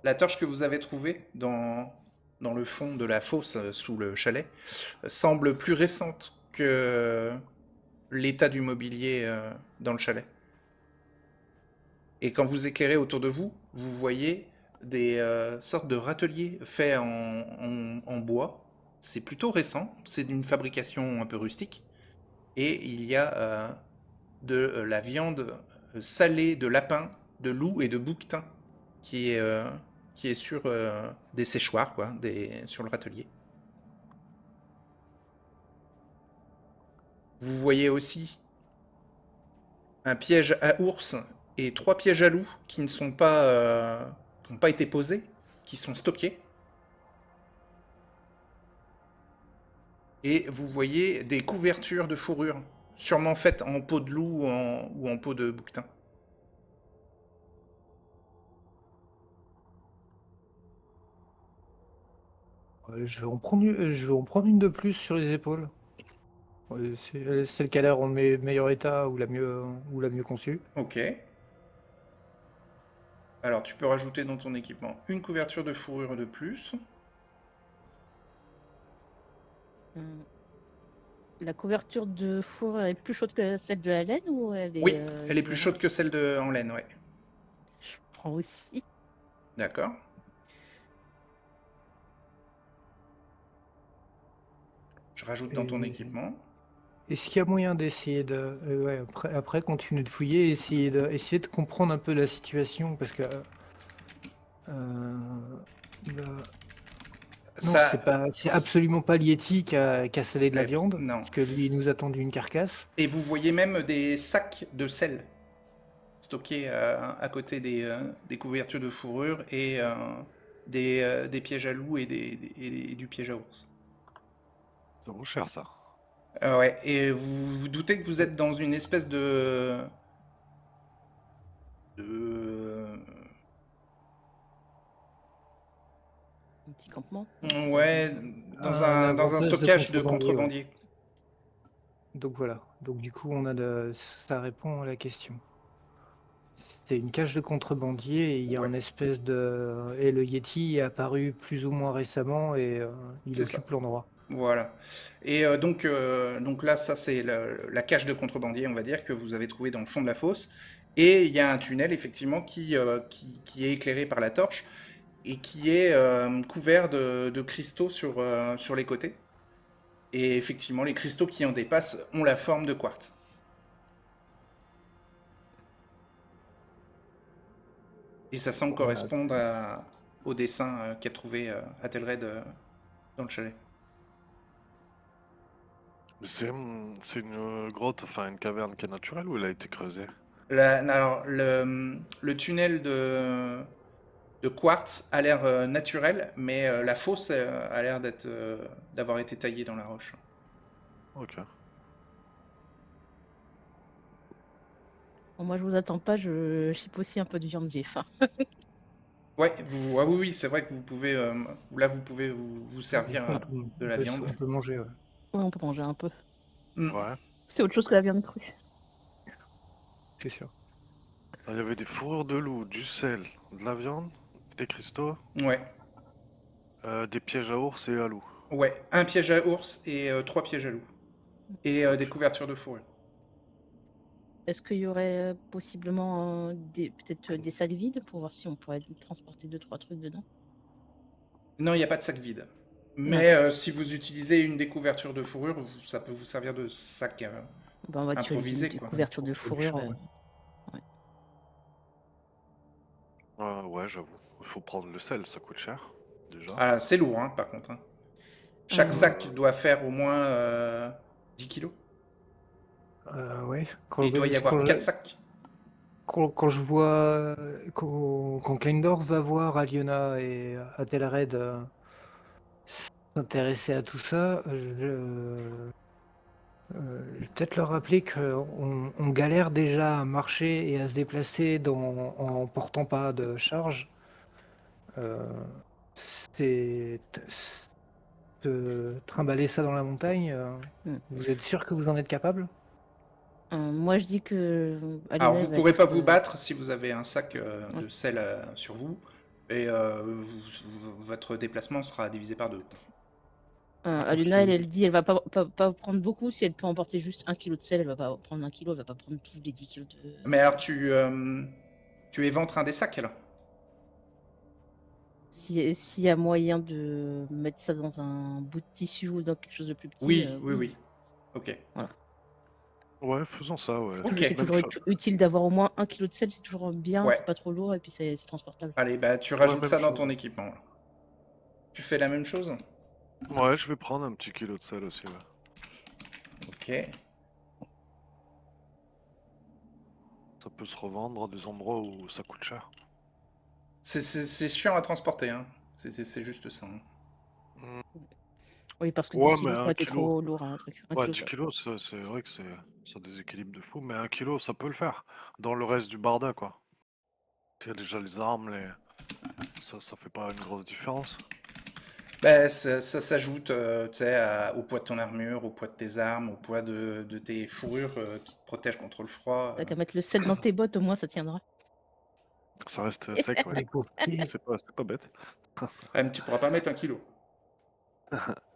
La torche que vous avez trouvée dans le fond de la fosse sous le chalet semble plus récente que l'état du mobilier dans le chalet. Et quand vous éclairez autour de vous, vous voyez des sortes de râteliers faits en bois. C'est plutôt récent, c'est d'une fabrication un peu rustique. Et il y a de la viande salée de lapin, de loup et de bouquetin qui est, euh, qui est sur des séchoirs, quoi, sur le râtelier. Vous voyez aussi un piège à ours et 3 pièges à loup qui n'ont pas été posés, qui sont stockés. Et vous voyez des couvertures de fourrure, sûrement faites en peau de loup ou en peau de bouquetin. Je vais en prendre une de plus sur les épaules. Ouais, c'est celle qui a l'air en meilleur état ou la mieux conçue. Ok. Alors tu peux rajouter dans ton équipement une couverture de fourrure de plus. Hum, La couverture de four est plus chaude que celle de la laine ou elle est Oui, elle est plus chaude équivalente? que celle en laine, ouais. Je prends aussi. D'accord. Je rajoute dans ton Et équipement. est-ce qu'il y a moyen d'essayer de, ouais, après continuer de fouiller, essayer de comprendre un peu la situation parce que le- non, Ça, c'est absolument pas Lieti qui a salé de la viande non. parce que lui il nous a tendu une carcasse. Et vous voyez même des sacs de sel stockés à côté des couvertures de fourrure et des pièges à loup et du piège à ours. Ça vaut cher, ça. Ouais, et vous vous doutez que vous êtes dans une espèce de... Un petit campement. Ouais, Un dans un avantage de stockage de contrebandier, ouais. contrebandiers. Donc voilà. Donc du coup, ça répond à la question. C'est une cage de contrebandier et il y a Ouais, un espèce de et le Yeti est apparu plus ou moins récemment et il c'est ça. occupe l'endroit. Voilà. Et donc là, ça c'est la cage de contrebandier, on va dire, que vous avez trouvée dans le fond de la fosse. Et il y a un tunnel, effectivement, qui est éclairé par la torche et qui est couvert de cristaux sur les côtés. Et effectivement, les cristaux qui en dépassent ont la forme de quartz. Et ça semble Voilà. correspondre au dessin qu'a trouvé Athelred dans le chalet. Mais c'est une grotte, enfin une caverne qui est naturelle ou elle a été creusée? Alors, le tunnel de quartz a l'air naturel, mais la fosse a l'air d'avoir été taillée dans la roche. Ok. Bon, moi, je vous attends pas, je chipe aussi un peu de viande, j'ai faim. Ouais, ah oui, oui, c'est vrai que vous pouvez, là, vous pouvez vous servir de la viande. On peut manger, ouais. Ouais, on peut manger un peu. Hmm. Ouais. C'est autre chose que la viande crue. C'est sûr. Ah, il y avait des fourrures de loup, du sel, de la viande, des cristaux, Ouais, des pièges à ours et à loup. ouais, un piège à ours et 3 pièges à loup. Et des Ok. couvertures de fourrure. Est-ce qu'il y aurait possiblement peut-être des sacs vides pour voir si on pourrait transporter 2, 3 trucs dedans? Non, il n'y a pas de sac vide. Mais D'accord. si vous utilisez une des couvertures de fourrure, ça peut vous servir de sac Ben, on va utiliser une improvisé, quoi. couverture de Pour du fourrure. champ, ouais. Ouais. Ouais, j'avoue. Il faut prendre le sel, ça coûte cher, déjà. Ah, c'est lourd, hein, par contre, hein. Chaque Euh, sac doit faire au moins 10 kilos. Ouais. Et il doit y avoir 4 sacs. Quand je vois quand Kleindorf va voir Aliona et Athelred s'intéresser à tout ça, je vais peut-être leur rappeler qu'on galère déjà à marcher et à se déplacer en portant pas de charge. Euh, c'est de trimballer ça dans la montagne. hmm. Vous êtes sûr que vous en êtes capable? Moi, je dis que Alors, Alina vous va pourrez pas être. vous battre si vous avez un sac Ouais. de sel sur vous. Et votre déplacement sera divisé par 2. Aluna, elle dit elle va pas prendre beaucoup. Si elle peut emporter juste 1 kg de sel, elle va pas prendre 1 kg, elle va pas prendre tous les 10 kg de. Mais alors tu éventres un des sacs alors? S'il y a moyen de mettre ça dans un bout de tissu ou dans quelque chose de plus petit. Oui. Ok. Voilà. Ouais, faisons ça, ouais. Ok. C'est Même toujours chose. utile d'avoir au moins 1 kg de sel, c'est toujours bien, Ouais. c'est pas trop lourd et puis c'est transportable. Allez, bah tu rajoutes même ça dans chose. ton équipement. Là. Tu fais la même chose? Ouais, je vais prendre un petit kilo de sel aussi, ouais. Ok. Ça peut se revendre à des endroits où ça coûte cher. C'est chiant à transporter, hein. C'est juste ça. Hein. Mm. Oui, parce que Ouais, 10 mais kg, ça aurait 1 été kilo. trop lourd, un truc. 1 Ouais, kg, 10 ça. kilos, c'est vrai que ça déséquilibre de fou, mais 1 kilo, ça peut le faire. Dans le reste du barda, quoi. Il y a déjà les armes, ça fait pas une grosse différence. Bah, ça s'ajoute tu sais, au poids de ton armure, au poids de tes armes, au poids de tes fourrures qui te protègent contre le froid. T'as qu'à mettre le sel dans tes bottes, au moins ça tiendra. Ça reste sec, ouais. Les pauvres pieds. C'est pas bête. Ah, mais tu pourras pas mettre 1 kilo.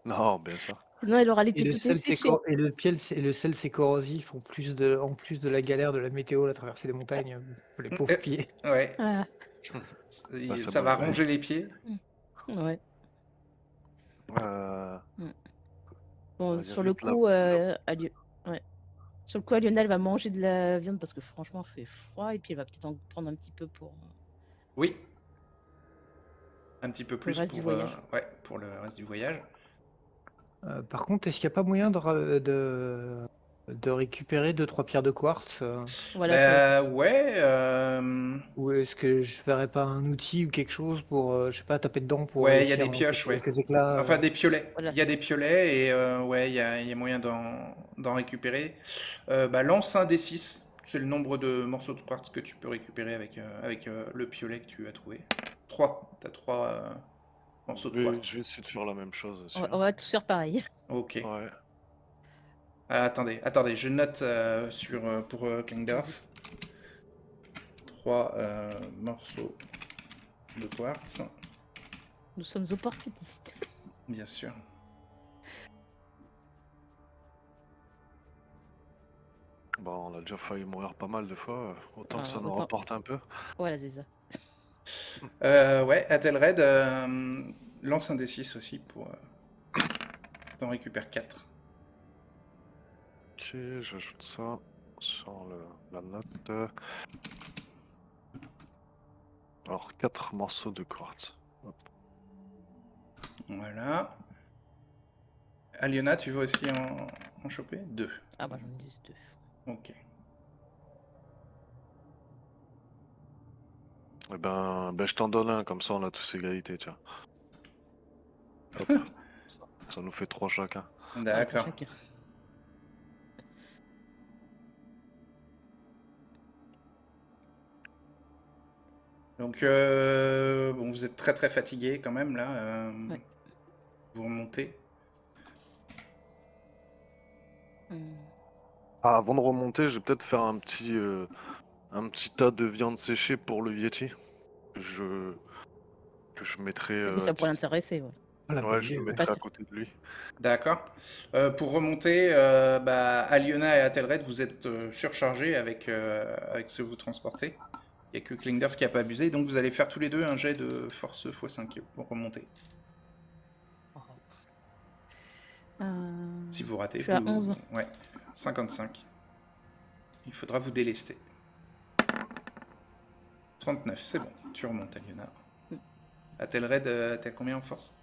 Non, bien sûr. Non, elle aura les Et pieds le tout sel, c'est desséchés. le sel, c'est corrosif. En plus de la galère de la météo, la traversée des montagnes, les pauvres pieds. Ouais, Ah, Bah, ça ça va brûle. ronger les pieds. ouais. Euh, Bon, il y sur avait le de la... coup, ouais. Sur le coup, Lionel va manger de la viande parce que franchement, il fait froid et puis elle va peut-être en prendre un petit peu pour Oui. Un petit peu le plus reste du pour, voyage. pour le reste du voyage. Par contre, est-ce qu'il n'y a pas moyen de récupérer 2-3 pierres de quartz Voilà, ça Bah aussi. ouais. ou est-ce que je verrais pas un outil ou quelque chose pour, je sais pas, taper dedans pour Ouais, il y a réussir des à en faire pioches, ouais. quelques éclats Enfin, des piolets. Voilà. Il y a des piolets et ouais, il y a moyen d'en récupérer. Bah, lance un D6. C'est le nombre de morceaux de quartz que tu peux récupérer avec le piolet que tu as trouvé. 3. T'as 3 morceaux de quartz. Je vais essayer de faire la même chose aussi. On va tous faire pareil. Ok. Ouais. Attendez, je note pour Klingdorf. 3 morceaux de quartz, Nous sommes opportunistes. bien sûr. Bon, on a déjà failli mourir pas mal de fois, autant que ça nous Autant- rapporte un peu. Voilà, c'est ça. Ouais, Athelred, lance un D6 aussi pour... t'en récupères 4. Ok, j'ajoute ça sur la note. Alors, 4 morceaux de quartz. Hop. Voilà. Aliona, tu veux aussi en choper 2. Ah bah j'en ai juste 2. Ok. Eh ben, je t'en donne un, comme ça on a tous égalité, tiens. Hop. Ça nous fait 3 chacun. D'accord. Chacun. Donc, bon, vous êtes très très fatigué quand même là. Ouais. Vous remontez. Ah, avant de remonter, je vais peut-être faire un petit tas de viande séchée pour le Yeti. Que je mettrai. Peut-être que ça pourrait l'intéresser, ouais. Ah, la Ouais, bonne je idée, le ouais. mettrai à Facile. côté de lui. D'accord. Pour remonter, bah, Aliona et Athelred, vous êtes surchargés avec ce que vous transportez. Il n'y a que Klingdorf qui n'a pas abusé, donc vous allez faire tous les deux un jet de force x5 pour remonter. Si vous ratez, Je suis à 11. Ouais, 55. Il faudra vous délester. 39, c'est bon, tu remontes, Aliona. Athelred, t'es à combien en force?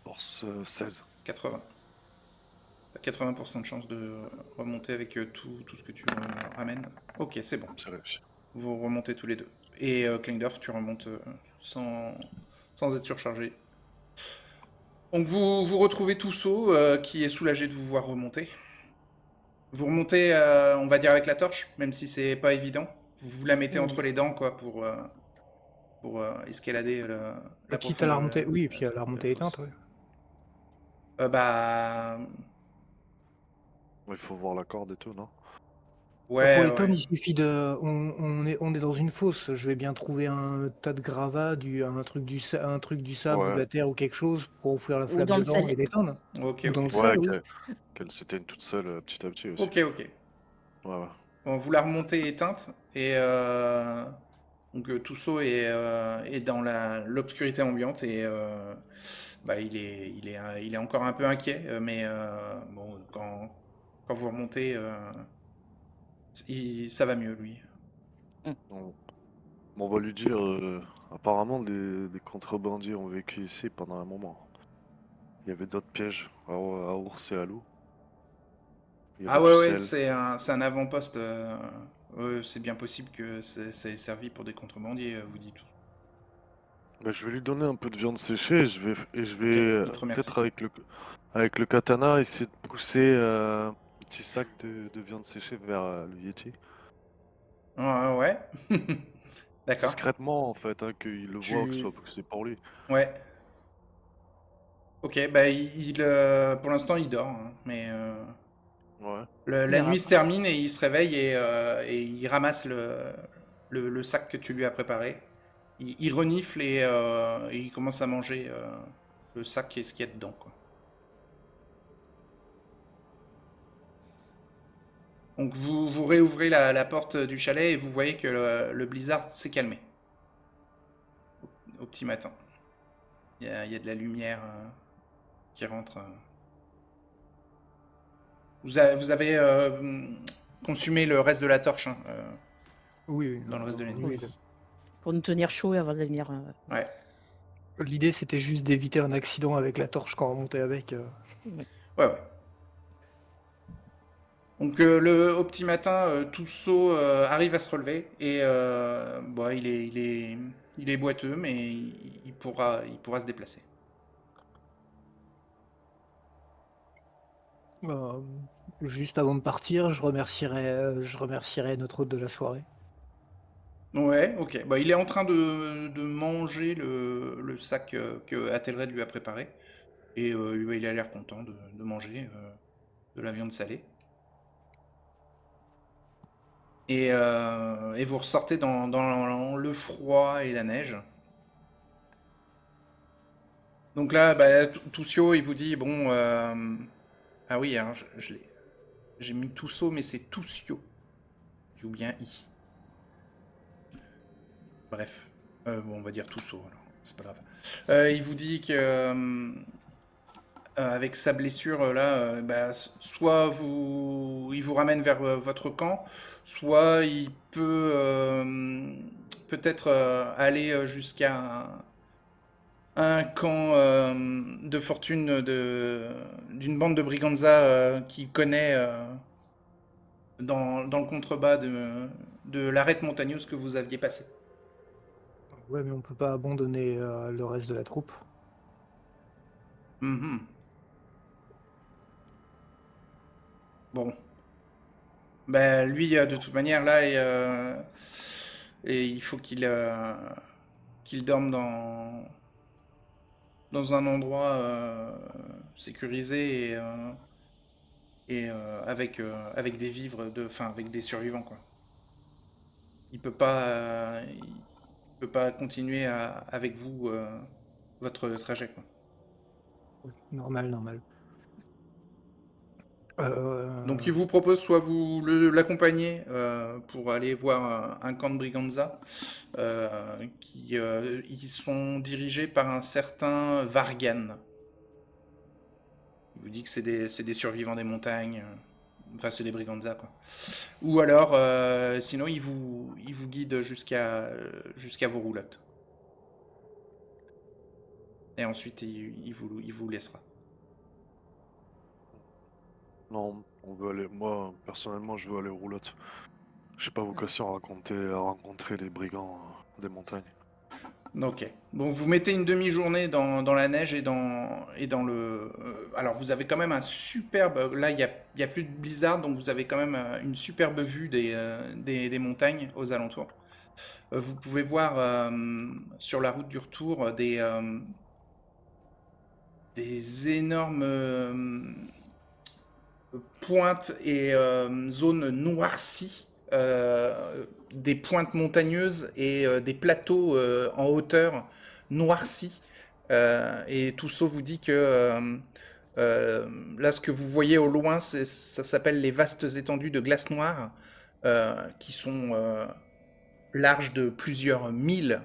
Force 16. 80. T'as 80% de chance de remonter avec tout ce que tu ramènes. Ok, c'est bon. C'est réussi. Vous remontez tous les deux. Et Klingdorf, tu remontes sans être surchargé. Donc vous retrouvez Toussaint qui est soulagé de vous voir remonter. Vous remontez, on va dire avec la torche, même si c'est pas évident. Vous la mettez entre les dents quoi pour escalader la Quitte à la profondeur. remontée, oui, et puis à la remontée éteinte, fosse. ouais. Bah Il faut voir la corde et tout, non? Bah, pour Ouais, les tonnes, ouais. il suffit de. On est dans une fosse. Je vais bien trouver un tas de gravats, un truc du sable ou de Ouais, la terre ou quelque chose pour offrir la Ou flamme dans le dedans sel. et des tonnes. Ok, Ou dans ok. le ouais, sol, oui. qu'elle s'éteigne toute seule petit à petit aussi. Ok, ok. Ouais, ouais. Bon, vous la remontez éteinte et donc Toussaint est dans l'obscurité ambiante et bah, il est encore un peu inquiet, mais bon, quand vous remontez, ça va mieux lui. Mm. On, on va lui dire, apparemment, des contrebandiers ont vécu ici pendant un moment. Il y avait d'autres pièges à ours et à loup. Il y avait Ah du ouais, ouais, sel. c'est un avant-poste. Ouais, c'est bien possible que ça ait servi pour des contrebandiers, vous dites tout. Bah, je vais lui donner un peu de viande séchée et je Ok, vais il te remercie. peut-être avec le katana essayer de pousser un petit sac de viande séchée vers le Yeti. Ouais, ouais. D'accord. Discrètement en fait, hein, qu'il le voit Tu... que c'est pour lui. Ouais. Ok, bah pour l'instant il dort, hein, mais Ouais. On la verra nuit se après. termine et il se réveille et il ramasse le sac que tu lui as préparé. Il renifle et il commence à manger le sac et ce qu'il y a dedans, quoi. Donc vous réouvrez la porte du chalet et vous voyez que le blizzard s'est calmé au petit matin. Il y a de la lumière qui rentre. Vous avez consumé le reste de la torche, hein, Oui, oui, dans le reste de la nuit. oui. Oui. Pour nous tenir chaud et avoir de la lumière. Ouais. L'idée, c'était juste d'éviter un accident avec la torche quand on montait avec. Ouais. Ouais, ouais. Donc au petit matin, Toussaint arrive à se relever et bon, il est boiteux, mais il pourra se déplacer. Euh, Juste avant de partir, je remercierai notre hôte de la soirée. Ouais, ok. Bah, il est en train de manger le sac que Athelred lui a préparé. Et il a l'air content de manger de la viande salée. Et vous ressortez dans le froid et la neige. Donc là, bah, Toussio, il vous dit, bon, ah oui, alors j'ai mis Toussaint, mais c'est Toussio. J'ai oublié un i. Bref, bon, on va dire Toussaint, alors, c'est pas grave. Il vous dit que avec sa blessure là, bah, soit il vous ramène vers votre camp, soit il peut peut-être aller jusqu'à un camp de fortune d'une bande de Briganza qu'il connaît dans le contrebas de l'arête montagneuse que vous aviez passé. Ouais, mais on peut pas abandonner le reste de la troupe. Mhm. Bon, ben lui de toute manière là et il faut qu'il dorme dans un endroit sécurisé et avec des vivres enfin avec des survivants quoi. Il peut pas continuer avec vous votre trajet quoi. Ouais, normal, normal. Donc Euh, il vous propose soit vous l'accompagnez pour aller voir un camp de Briganza ils sont dirigés par un certain Vargan. Il vous dit que c'est des survivants des montagnes. Enfin, c'est des Briganza, quoi. Ou alors, sinon, il vous guide jusqu'à vos roulottes. Et ensuite, il vous laissera. Non, on veut aller. Moi, personnellement, je veux aller aux roulottes. J'ai pas vocation à rencontrer les brigands des montagnes. Ok. Donc, vous mettez une demi-journée dans la neige et dans le. Alors, vous avez quand même un superbe. Là, il y a plus de blizzard, donc vous avez quand même une superbe vue des montagnes aux alentours. Vous pouvez voir sur la route du retour des énormes pointes et zones noircies, des pointes montagneuses et des plateaux en hauteur noircis. Et Toussaint vous dit que là, ce que vous voyez au loin, ça s'appelle les vastes étendues de glace noire, qui sont larges de plusieurs milles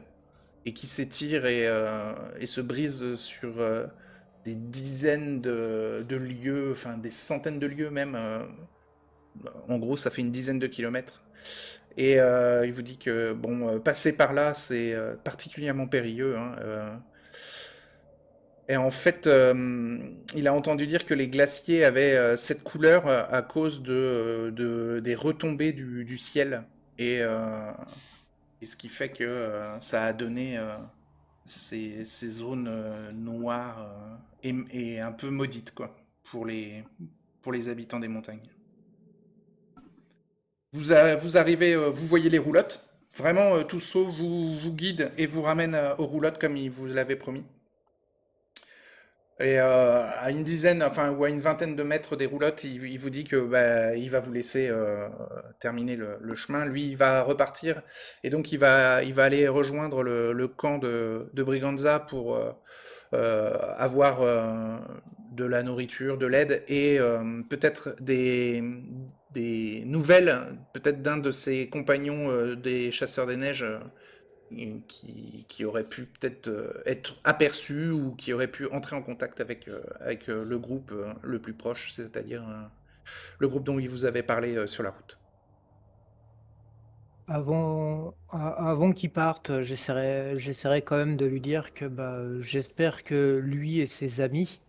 et qui s'étirent et se brisent sur des dizaines de lieues, enfin des centaines de lieues même. En gros, ça fait une dizaine de kilomètres. Et il vous dit que bon, passer par là, c'est particulièrement périlleux, hein. Et en fait, il a entendu dire que les glaciers avaient cette couleur à cause des retombées du ciel. Et ce qui fait que ça a donné ces zones noires et un peu maudites, quoi, pour les habitants des montagnes. Vous arrivez, vous voyez les roulottes. Vraiment, Toussaint vous guide et vous ramène aux roulottes comme il vous l'avait promis. Et à une dizaine, enfin, ou à une vingtaine de mètres des roulottes, il vous dit que bah, il va vous laisser terminer le chemin. Lui, il va repartir et donc il va aller rejoindre le camp de Briganza pour avoir de la nourriture, de l'aide et peut-être des nouvelles, peut-être d'un de ses compagnons des chasseurs des neiges qui aurait pu peut-être être aperçu ou qui aurait pu entrer en contact avec le groupe le plus proche, c'est-à-dire le groupe dont il vous avait parlé sur la route. Avant qu'il parte, j'essaierai quand même de lui dire que j'espère que lui et ses amis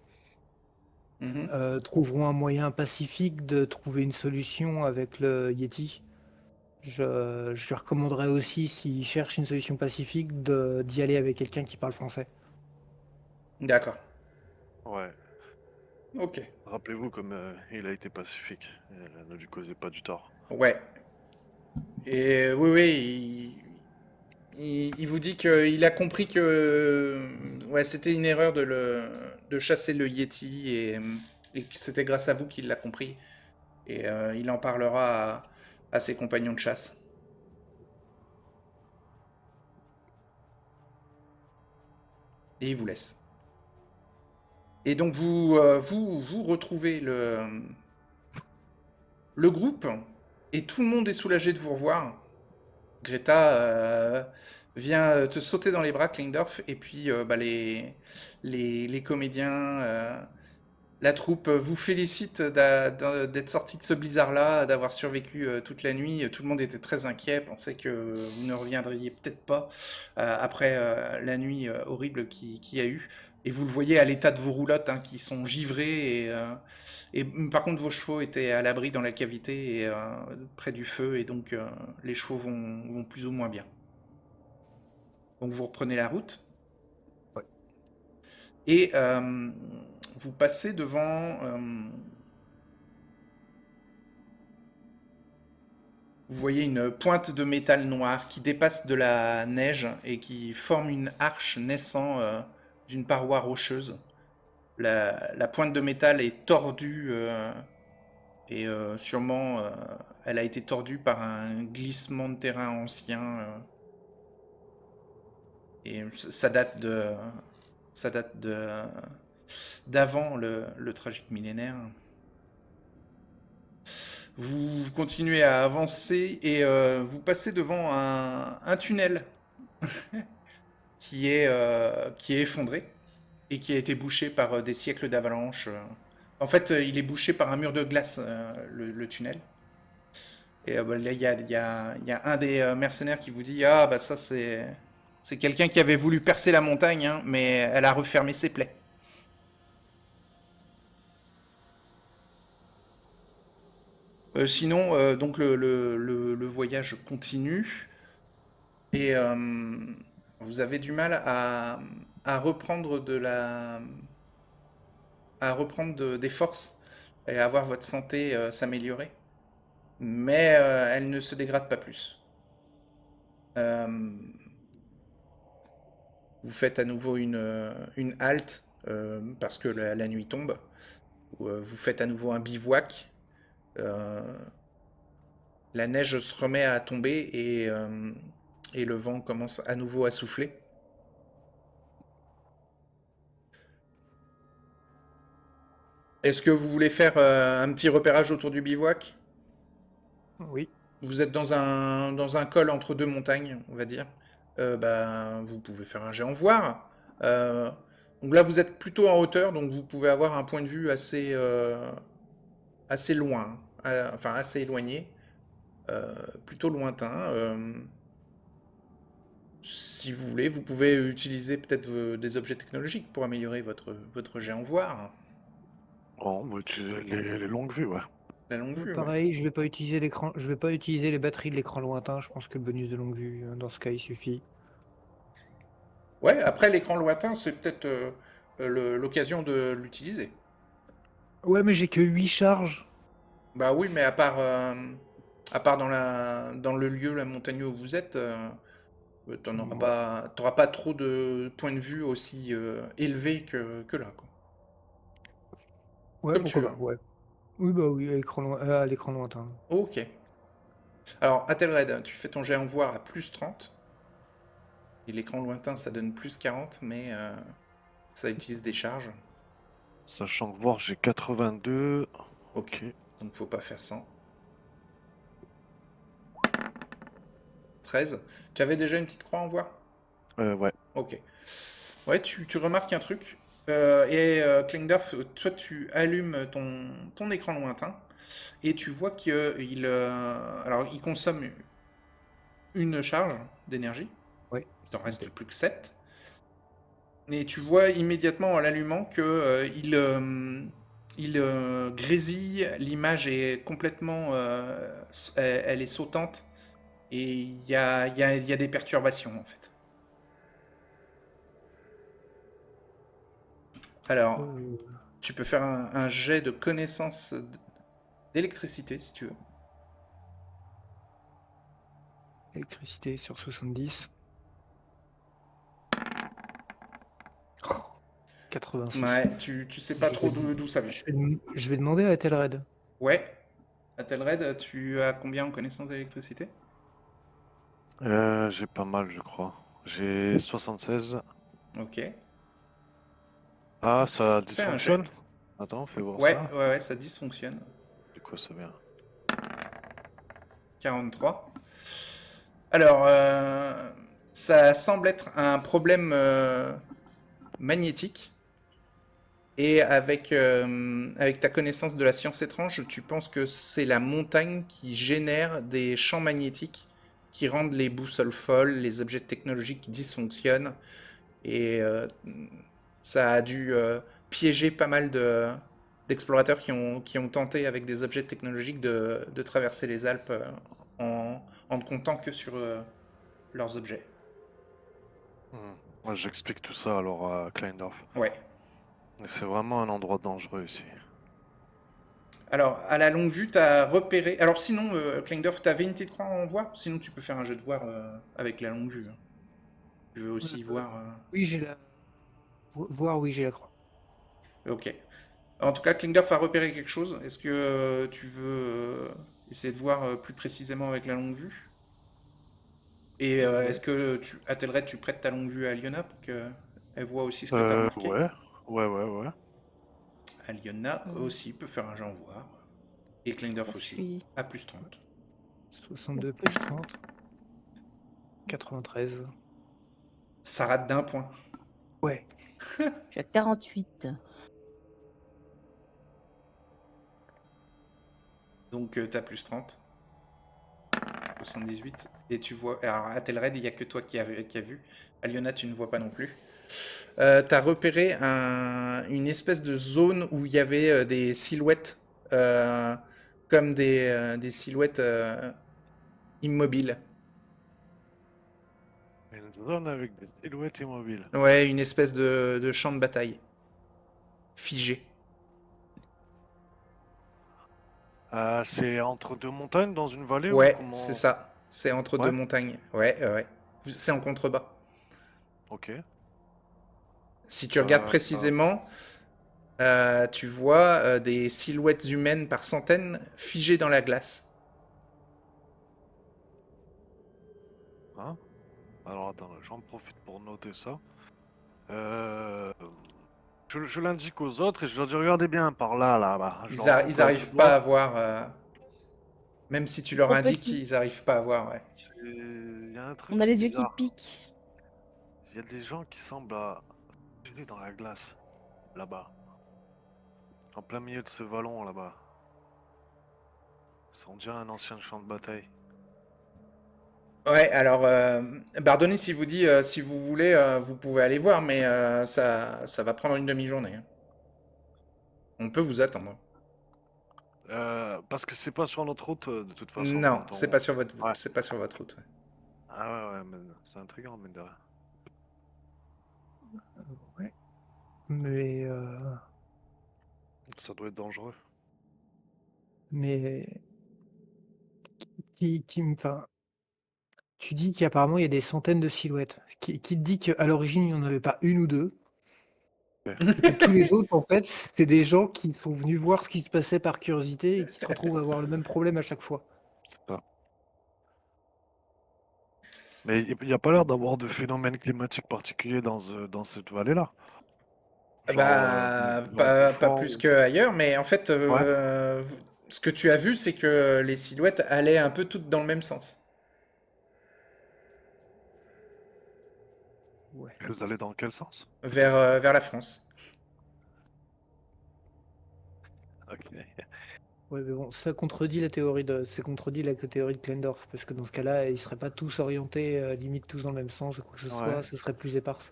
Mhm. trouveront un moyen pacifique de trouver une solution avec le Yeti. Je lui recommanderais aussi, s'il cherche une solution pacifique, d'y aller avec quelqu'un qui parle français. D'accord. Ouais. Ok. Rappelez-vous comme il a été pacifique. Ne lui causez pas du tort. Ouais. Et oui, il vous dit qu'il a compris que ouais, c'était une erreur de chasser le Yeti et que c'était grâce à vous qu'il l'a compris. Et il en parlera à ses compagnons de chasse. Et il vous laisse. Et donc vous retrouvez le groupe et tout le monde est soulagé de vous revoir. Greta vient te sauter dans les bras, Klingdorf, et puis bah, les comédiens, la troupe vous félicite d'être sorti de ce blizzard-là, d'avoir survécu toute la nuit. Tout le monde était très inquiet, pensait que vous ne reviendriez peut-être pas après la nuit horrible qu'il y a eu. Et vous le voyez à l'état de vos roulottes hein, qui sont givrées et par contre vos chevaux étaient à l'abri dans la cavité et près du feu et donc les chevaux vont plus ou moins bien. Donc vous reprenez la route. Ouais. Et vous passez devant... vous voyez une pointe de métal noir qui dépasse de la neige et qui forme une arche naissant d'une paroi rocheuse. La pointe de métal est tordue et sûrement elle a été tordue par un glissement de terrain ancien. Et ça date d'avant le tragique millénaire. Vous continuez à avancer et vous passez devant un tunnel qui est effondré et qui a été bouché par des siècles d'avalanches. En fait, il est bouché par un mur de glace, le tunnel. Et bah, là, il y a un des mercenaires qui vous dit ah, bah ça, c'est quelqu'un qui avait voulu percer la montagne, hein, mais elle a refermé ses plaies. Sinon, donc le voyage continue et vous avez du mal à reprendre des forces et à voir votre santé s'améliorer, mais elle ne se dégrade pas plus. Euh, vous faites à nouveau une halte parce que la nuit tombe. Vous faites à nouveau un bivouac Euh, la neige se remet à tomber et le vent commence à nouveau à souffler. Est-ce que vous voulez faire un petit repérage autour du bivouac? Oui. Vous êtes dans un col entre deux montagnes, on va dire. Vous pouvez faire un jet en voir. Euh, donc là, vous êtes plutôt en hauteur, donc vous pouvez avoir un point de vue assez loin, enfin assez éloigné, plutôt lointain. Si vous voulez, vous pouvez utiliser peut-être des objets technologiques pour améliorer votre jet en voir. Oh, on va utiliser les longues vues, ouais. La longue vue, ouais. Pareil, je vais pas utiliser l'écran, je vais pas utiliser les batteries de l'écran lointain. Je pense que le bonus de longue vue, dans ce cas, il suffit. Ouais, après l'écran lointain, c'est peut-être l'occasion de l'utiliser. Ouais, mais j'ai que 8 charges. Bah oui, mais à part dans le lieu, la montagne où vous êtes, Ouais. t'auras pas trop de points de vue aussi élevés que là, quoi. Ouais, Comme tu pourquoi veux. pas, ouais. Oui, bah oui, à l'écran lointain. Ok. Alors, Athelred, tu fais ton jet en voir à plus 30. Et l'écran lointain, ça donne plus 40, mais ça utilise des charges. Sachant que voir, j'ai 82. Ok. Ok. Donc, faut pas faire 100. 13. Tu avais déjà une petite croix en voir? Ouais. Ok. Ouais, tu remarques un truc. Klingdorf, toi, tu allumes ton écran lointain et tu vois alors, il consomme une charge d'énergie. Ouais. Il t'en reste Ok. plus que 7. Et tu vois immédiatement en l'allumant que il grésille, l'image est complètement, elle est sautante et il y a des perturbations en fait. Alors, Euh, tu peux faire un jet de connaissance d'électricité si tu veux. Électricité sur 70. Oh, 86. Ouais, tu sais pas Je trop vais, d'où ça vient. je vais demander à Telred. Ouais, Athelred, tu as combien en connaissance d'électricité? J'ai pas mal, je crois. J'ai 76. Ok. Ah, ça Fais un jet. dysfonctionne? Attends, fais voir Ouais, ça. ouais, ça dysfonctionne. De quoi ça vient? 43. Alors, ça semble être un problème magnétique. Et avec ta connaissance de la science étrange, tu penses que c'est la montagne qui génère des champs magnétiques qui rendent les boussoles folles, les objets technologiques qui dysfonctionnent. Et ça a dû piéger pas mal d'explorateurs qui ont tenté avec des objets technologiques de traverser les Alpes en ne comptant que sur leurs objets. Ouais, j'explique tout ça alors à Kleindorf. Ouais. C'est vraiment un endroit dangereux ici. Alors, à la longue vue, tu as repéré. Alors, sinon, Klingdorf, tu avais une petite croix en voir? Sinon, tu peux faire un jeu de voir avec la longue vue, hein. Tu veux aussi voir. Oui, j'ai la. Voir, oui, j'ai la croix. Ok. En tout cas, Klingdorf a repéré quelque chose. Est-ce que tu veux essayer de voir plus précisément avec la longue vue? Et est-ce Ouais. que Athelred, tu prêtes ta longue vue à Aliona pour qu'elle voit aussi ce que tu as remarqué? Ouais. Ouais. Aliona Mhm. aussi peut faire un jeu en voir. Et Klingdorf Je aussi, suis à plus 30. 62 plus 30. 93. Ça rate d'un point. Ouais. je suis à 48. Donc tu as plus 30. 78. Et tu vois. Alors, à Telred, il n'y a que toi qui a vu. Aliona, tu ne vois pas non plus. Tu as repéré une espèce de zone où il y avait des silhouettes, euh, comme des silhouettes immobiles. Une zone avec des silhouettes immobiles. Ouais, une espèce de champ de bataille. Figé. C'est entre deux montagnes dans une vallée ou Ouais, c'est comment? ça. C'est entre deux Ouais, montagnes. Ouais, ouais. C'est en contrebas. ok. Si tu regardes Ça... précisément, Tu vois des silhouettes humaines par centaines figées dans la glace. Hein? Alors attends, j'en profite pour noter ça. Euh, je l'indique aux autres et je leur dis regardez bien par là, là-bas. Je leur montre Ils là du arrivent pas à doigt. voir, même si tu Ils leur font pas indiques, qui. ils arrivent pas à voir, ouais. Il y a un truc On a les yeux qui bizarre. piquent. Il y a des gens qui semblent filer dans la glace, là-bas. En plein milieu de ce vallon, là-bas. Ça on dirait un ancien champ de bataille. Ouais, alors, Bardoni, s'il vous dit, si vous voulez, vous pouvez aller voir, mais ça va prendre une demi-journée, hein. On peut vous attendre. Parce que c'est pas sur notre route, de toute façon, Non, quand c'est on... pas sur votre, Ouais. c'est pas sur votre route. Ouais. Ah ouais, mais c'est intriguant, mais derrière. Ouais. Mais, Ça doit être dangereux. mais enfin, tu dis qu'apparemment il y a des centaines de silhouettes. Qui te dit qu'à l'origine il n'y en avait pas une ou deux, Ouais. et que tous les autres, en fait, c'est des gens qui sont venus voir ce qui se passait par curiosité et qui se retrouvent à avoir le même problème à chaque fois. C'est ça. Mais il n'y a pas l'air d'avoir de phénomène climatique particulier dans cette vallée-là. Bah, Il va du pas froid plus ou... qu'ailleurs, mais en fait, Ouais. ce que tu as vu, c'est que les silhouettes allaient un peu toutes dans le même sens. Ouais. Elles allaient dans quel sens? Vers la France. Ok. Ouais, mais bon, ça contredit la théorie de Klendorf, parce que dans ce cas-là, ils seraient pas tous orientés, limite tous dans le même sens, ou quoi que ce Ouais. soit, ce serait plus éparse.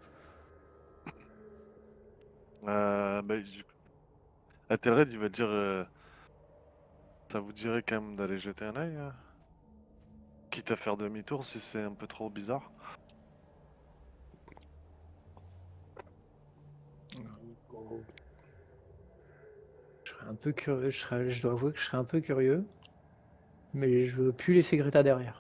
Ethelred, il va dire ça vous dirait quand même d'aller jeter un œil, quitte à faire demi-tour si c'est un peu trop bizarre. Je serais un peu curieux, je dois avouer que je serais un peu curieux, mais je veux plus laisser Greta derrière.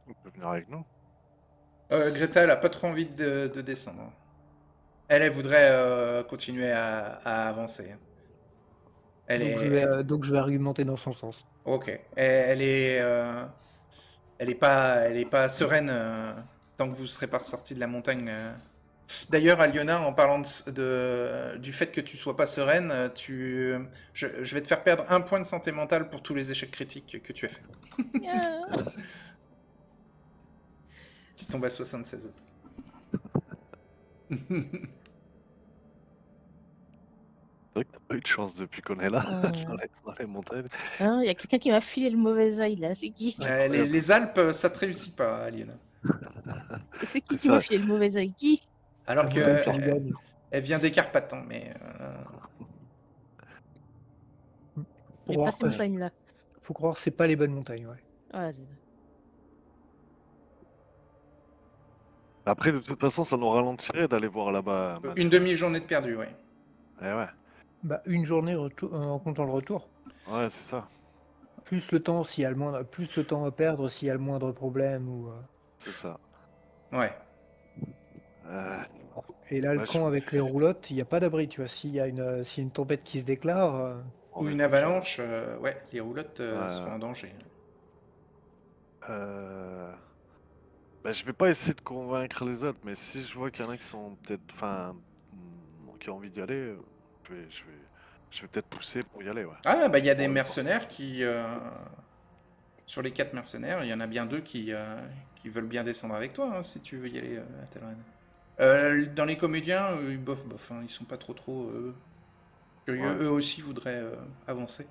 Il peut venir avec nous. Greta, elle a pas trop envie de descendre. Elle voudrait continuer à avancer. Elle Donc je vais argumenter dans son sens. Ok. Elle est pas sereine tant que vous serez pas ressorti de la montagne. D'ailleurs, Aliona, en parlant du fait que tu sois pas sereine, je vais te faire perdre 1 point de santé mentale pour tous les échecs critiques que tu as fait. Ah. Tu tombes à 76. C'est vrai que t'as pas eu de chance depuis qu'on est là, Oh. dans les montagnes. Hein, il y a quelqu'un qui m'a filé le mauvais œil là, c'est qui? Les Alpes, ça te réussit pas, Aliona. C'est qui m'a filé le mauvais œil? Qui? Alors La que montagne sur du gagne. elle vient des Carpates, hein, mais J'ai pas ces montagnes là. Faut croire que c'est pas les bonnes montagnes, ouais. Ouais, c'est- Après, de toute façon, ça nous ralentirait d'aller voir là-bas. Man. une demi-journée de perdu, ouais. Eh ouais, Bah, une journée en comptant le retour. ouais, c'est ça. Plus le temps à perdre s'il y a le moindre problème ou. C'est ça. Ouais. Et là, le Ouais, camp avec les roulottes, il n'y a pas d'abri, tu vois. S'il y a une tempête qui se déclare, on Ou une réfléchit. avalanche, ouais, les roulottes seront en danger. Je vais pas essayer de convaincre les autres, mais si je vois qu'il y en a qui sont peut-être, qui ont envie d'y aller, je vais peut-être pousser pour y aller, ouais. Ah, bah il y a des Ouais, mercenaires qui... sur les 4 mercenaires, il y en a bien 2 qui veulent bien descendre avec toi, hein, si tu veux y aller à Telren. Dans les comédiens, bof, hein, ils sont pas trop curieux. Ouais. Eux aussi voudraient avancer.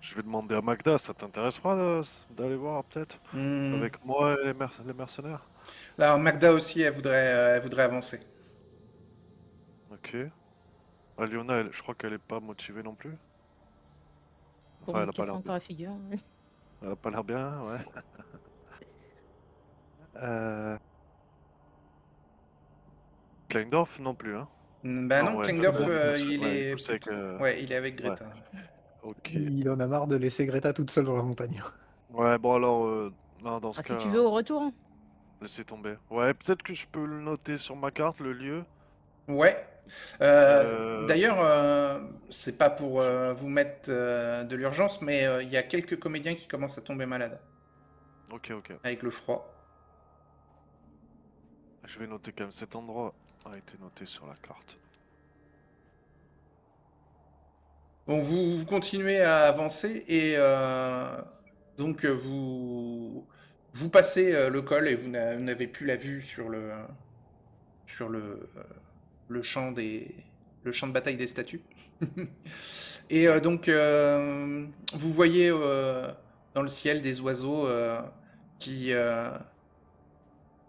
Je vais demander à Magda, ça t'intéresse pas d'aller voir peut-être Hmm. avec moi et les mercenaires? Alors Magda aussi, elle voudrait avancer. Ok. Aliona, je crois qu'elle est pas motivée non plus. Pour Enfin, me casser encore la figure. elle a pas l'air bien, ouais. Kleindorf non plus, hein. Bah non, ouais, Klingdorf, il pousse avec, ouais, il est avec ouais. Greta. Ok. il en a marre de laisser Greta toute seule dans la montagne. Ouais, bon alors, non, dans ce Ah, si tu cas, veux, au retour. laissez tomber. Ouais, peut-être que je peux le noter sur ma carte, le lieu. Ouais. Euh, D'ailleurs, c'est pas pour je- vous mettre de l'urgence, mais il y a quelques comédiens qui commencent à tomber malades Ok, ok. avec le froid. Je vais noter quand même. Cet endroit a été noté sur la carte. Bon, vous continuez à avancer et donc vous passez le col et vous n'avez plus la vue sur sur le champ le champ de bataille des statues. Et Ok. donc vous voyez dans le ciel des oiseaux qui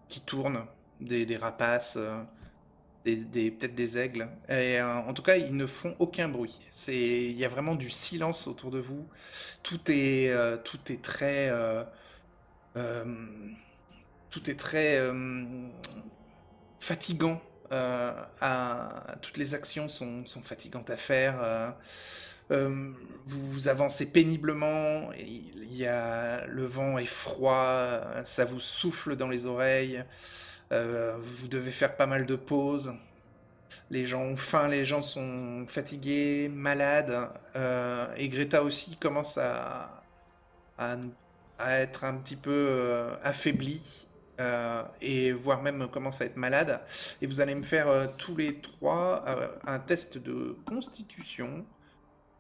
qui tournent, des rapaces. Peut-être des aigles. Et en tout cas, ils ne font aucun bruit. Il y a vraiment du silence autour de vous. Tout est très, euh, tout est très fatigant. Toutes les actions sont fatigantes à faire. Vous avancez péniblement. Il y a le vent est froid. Ça vous souffle dans les oreilles. Vous devez faire pas mal de pauses. Les gens ont faim, les gens sont fatigués, malades, et Greta aussi commence à, à être un petit peu affaiblie, et voire même commence à être malade. Et vous allez me faire tous les trois un test de constitution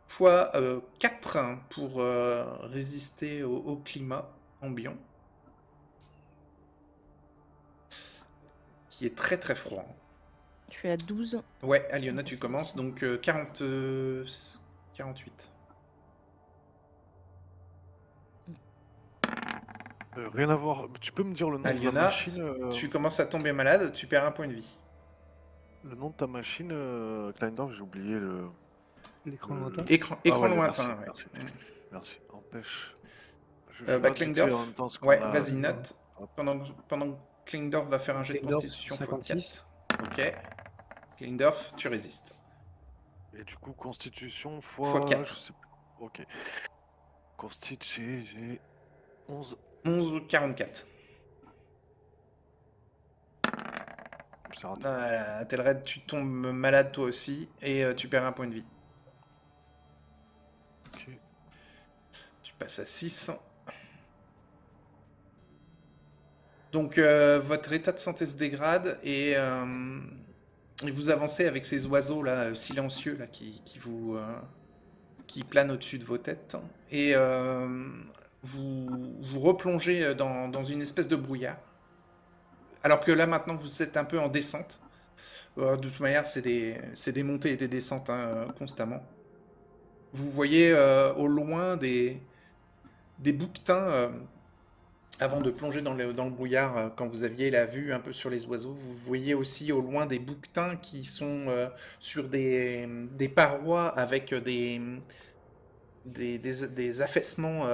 fois 4 pour résister au climat ambiant, qui est très très froid. Je suis à 12. Ouais, en Aliona, tu commences, constitution. donc 48. Rien à voir. Tu peux me dire le nom de la Aliona, machine tu commences à tomber malade, tu perds un point de vie. Le nom de ta machine, Kleindorf, j'ai oublié L'écran lointain. le... Ah Écran ouais, merci, lointain, ouais. merci, merci. Empêche. Je Bah, note vite fait en Klingdorf, même temps ce qu'on ouais, a vas-y, vu. Alors, note. Pendant que Klingdorf va faire un jet de Klingdorf, constitution six. x4. Ok. Klingdorf, tu résistes. Et du coup, constitution fois... Je x4. sais plus. Ok. Consti, j'ai 11. 11 ou 44. C'est raté. Voilà, Telred, tu tombes malade toi aussi, et tu perds un point de vie. Ok. Tu passes à 6. Donc votre état de santé se dégrade et vous avancez avec ces oiseaux là silencieux là qui planent au-dessus de vos têtes et vous replongez dans une espèce de brouillard. Alors que là maintenant vous êtes un peu en descente. De toute manière c'est des montées et des descentes hein, constamment. Vous voyez au loin des bouquetins avant de plonger dans le brouillard, quand vous aviez la vue un peu sur les oiseaux, vous voyez aussi au loin des bouquetins qui sont sur des parois avec des affaissements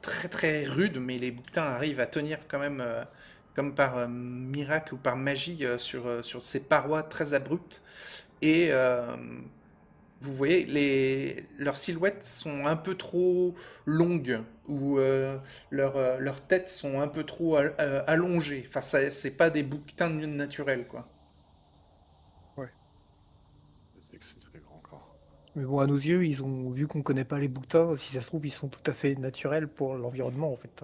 très très rudes, mais les bouquetins arrivent à tenir quand même comme par miracle ou par magie sur ces parois très abruptes. Et vous voyez, leurs silhouettes sont un peu trop longues ou leurs têtes sont un peu trop allongées. Enfin, c'est pas des bouquetins naturels, quoi. Ouais. C'est que c'est très grand encore. Mais bon, à nos yeux, ils ont vu qu'on connaît pas les bouquetins. Si ça se trouve, ils sont tout à fait naturels pour l'environnement, en fait.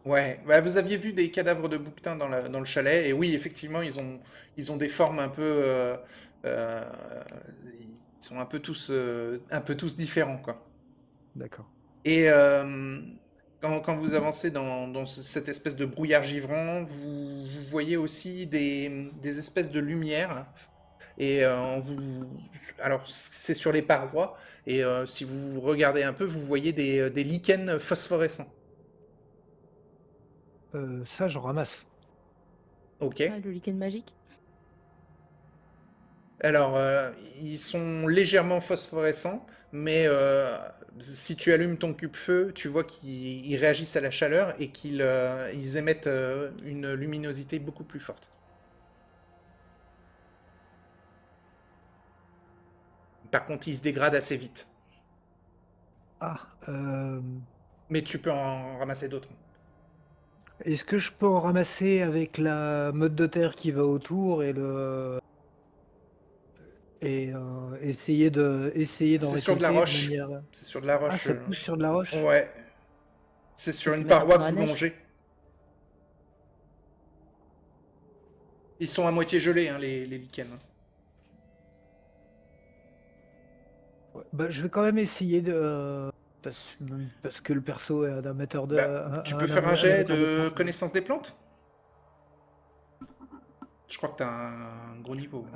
Ouais, bah, vous aviez vu des cadavres de bouquetins dans le chalet, et oui, effectivement, ils ont des formes un peu. Euh, ils sont un peu tous différents, quoi. D'accord. Et quand vous avancez dans cette espèce de brouillard givrant, vous voyez aussi des espèces de lumières. Et alors, c'est sur les parois. Et si vous regardez un peu, vous voyez des lichens phosphorescents. Ça, j'en ramasse. Ok. Ah, le lichen magique. Alors, ils sont légèrement phosphorescents, mais si tu allumes ton cube-feu, tu vois qu'ils réagissent à la chaleur et qu'ils émettent une luminosité beaucoup plus forte. Par contre, ils se dégradent assez vite. Ah, Mais tu peux en ramasser d'autres. Est-ce que je peux en ramasser avec la mode de terre qui va autour et essayer d'en C'est sur de la récolter de roche. manière. C'est sur de la Ah, roche. ça pousse sur de la roche? Ouais. C'est sur Tu une mets ça paroi dans la neige. coulongée. Ils sont à moitié gelés, hein, les lichens. Ouais, bah, je vais quand même essayer parce que le perso est un amateur Bah, tu peux faire un un jet amateur de de plantes. connaissance des plantes. Je crois que t'as un gros niveau.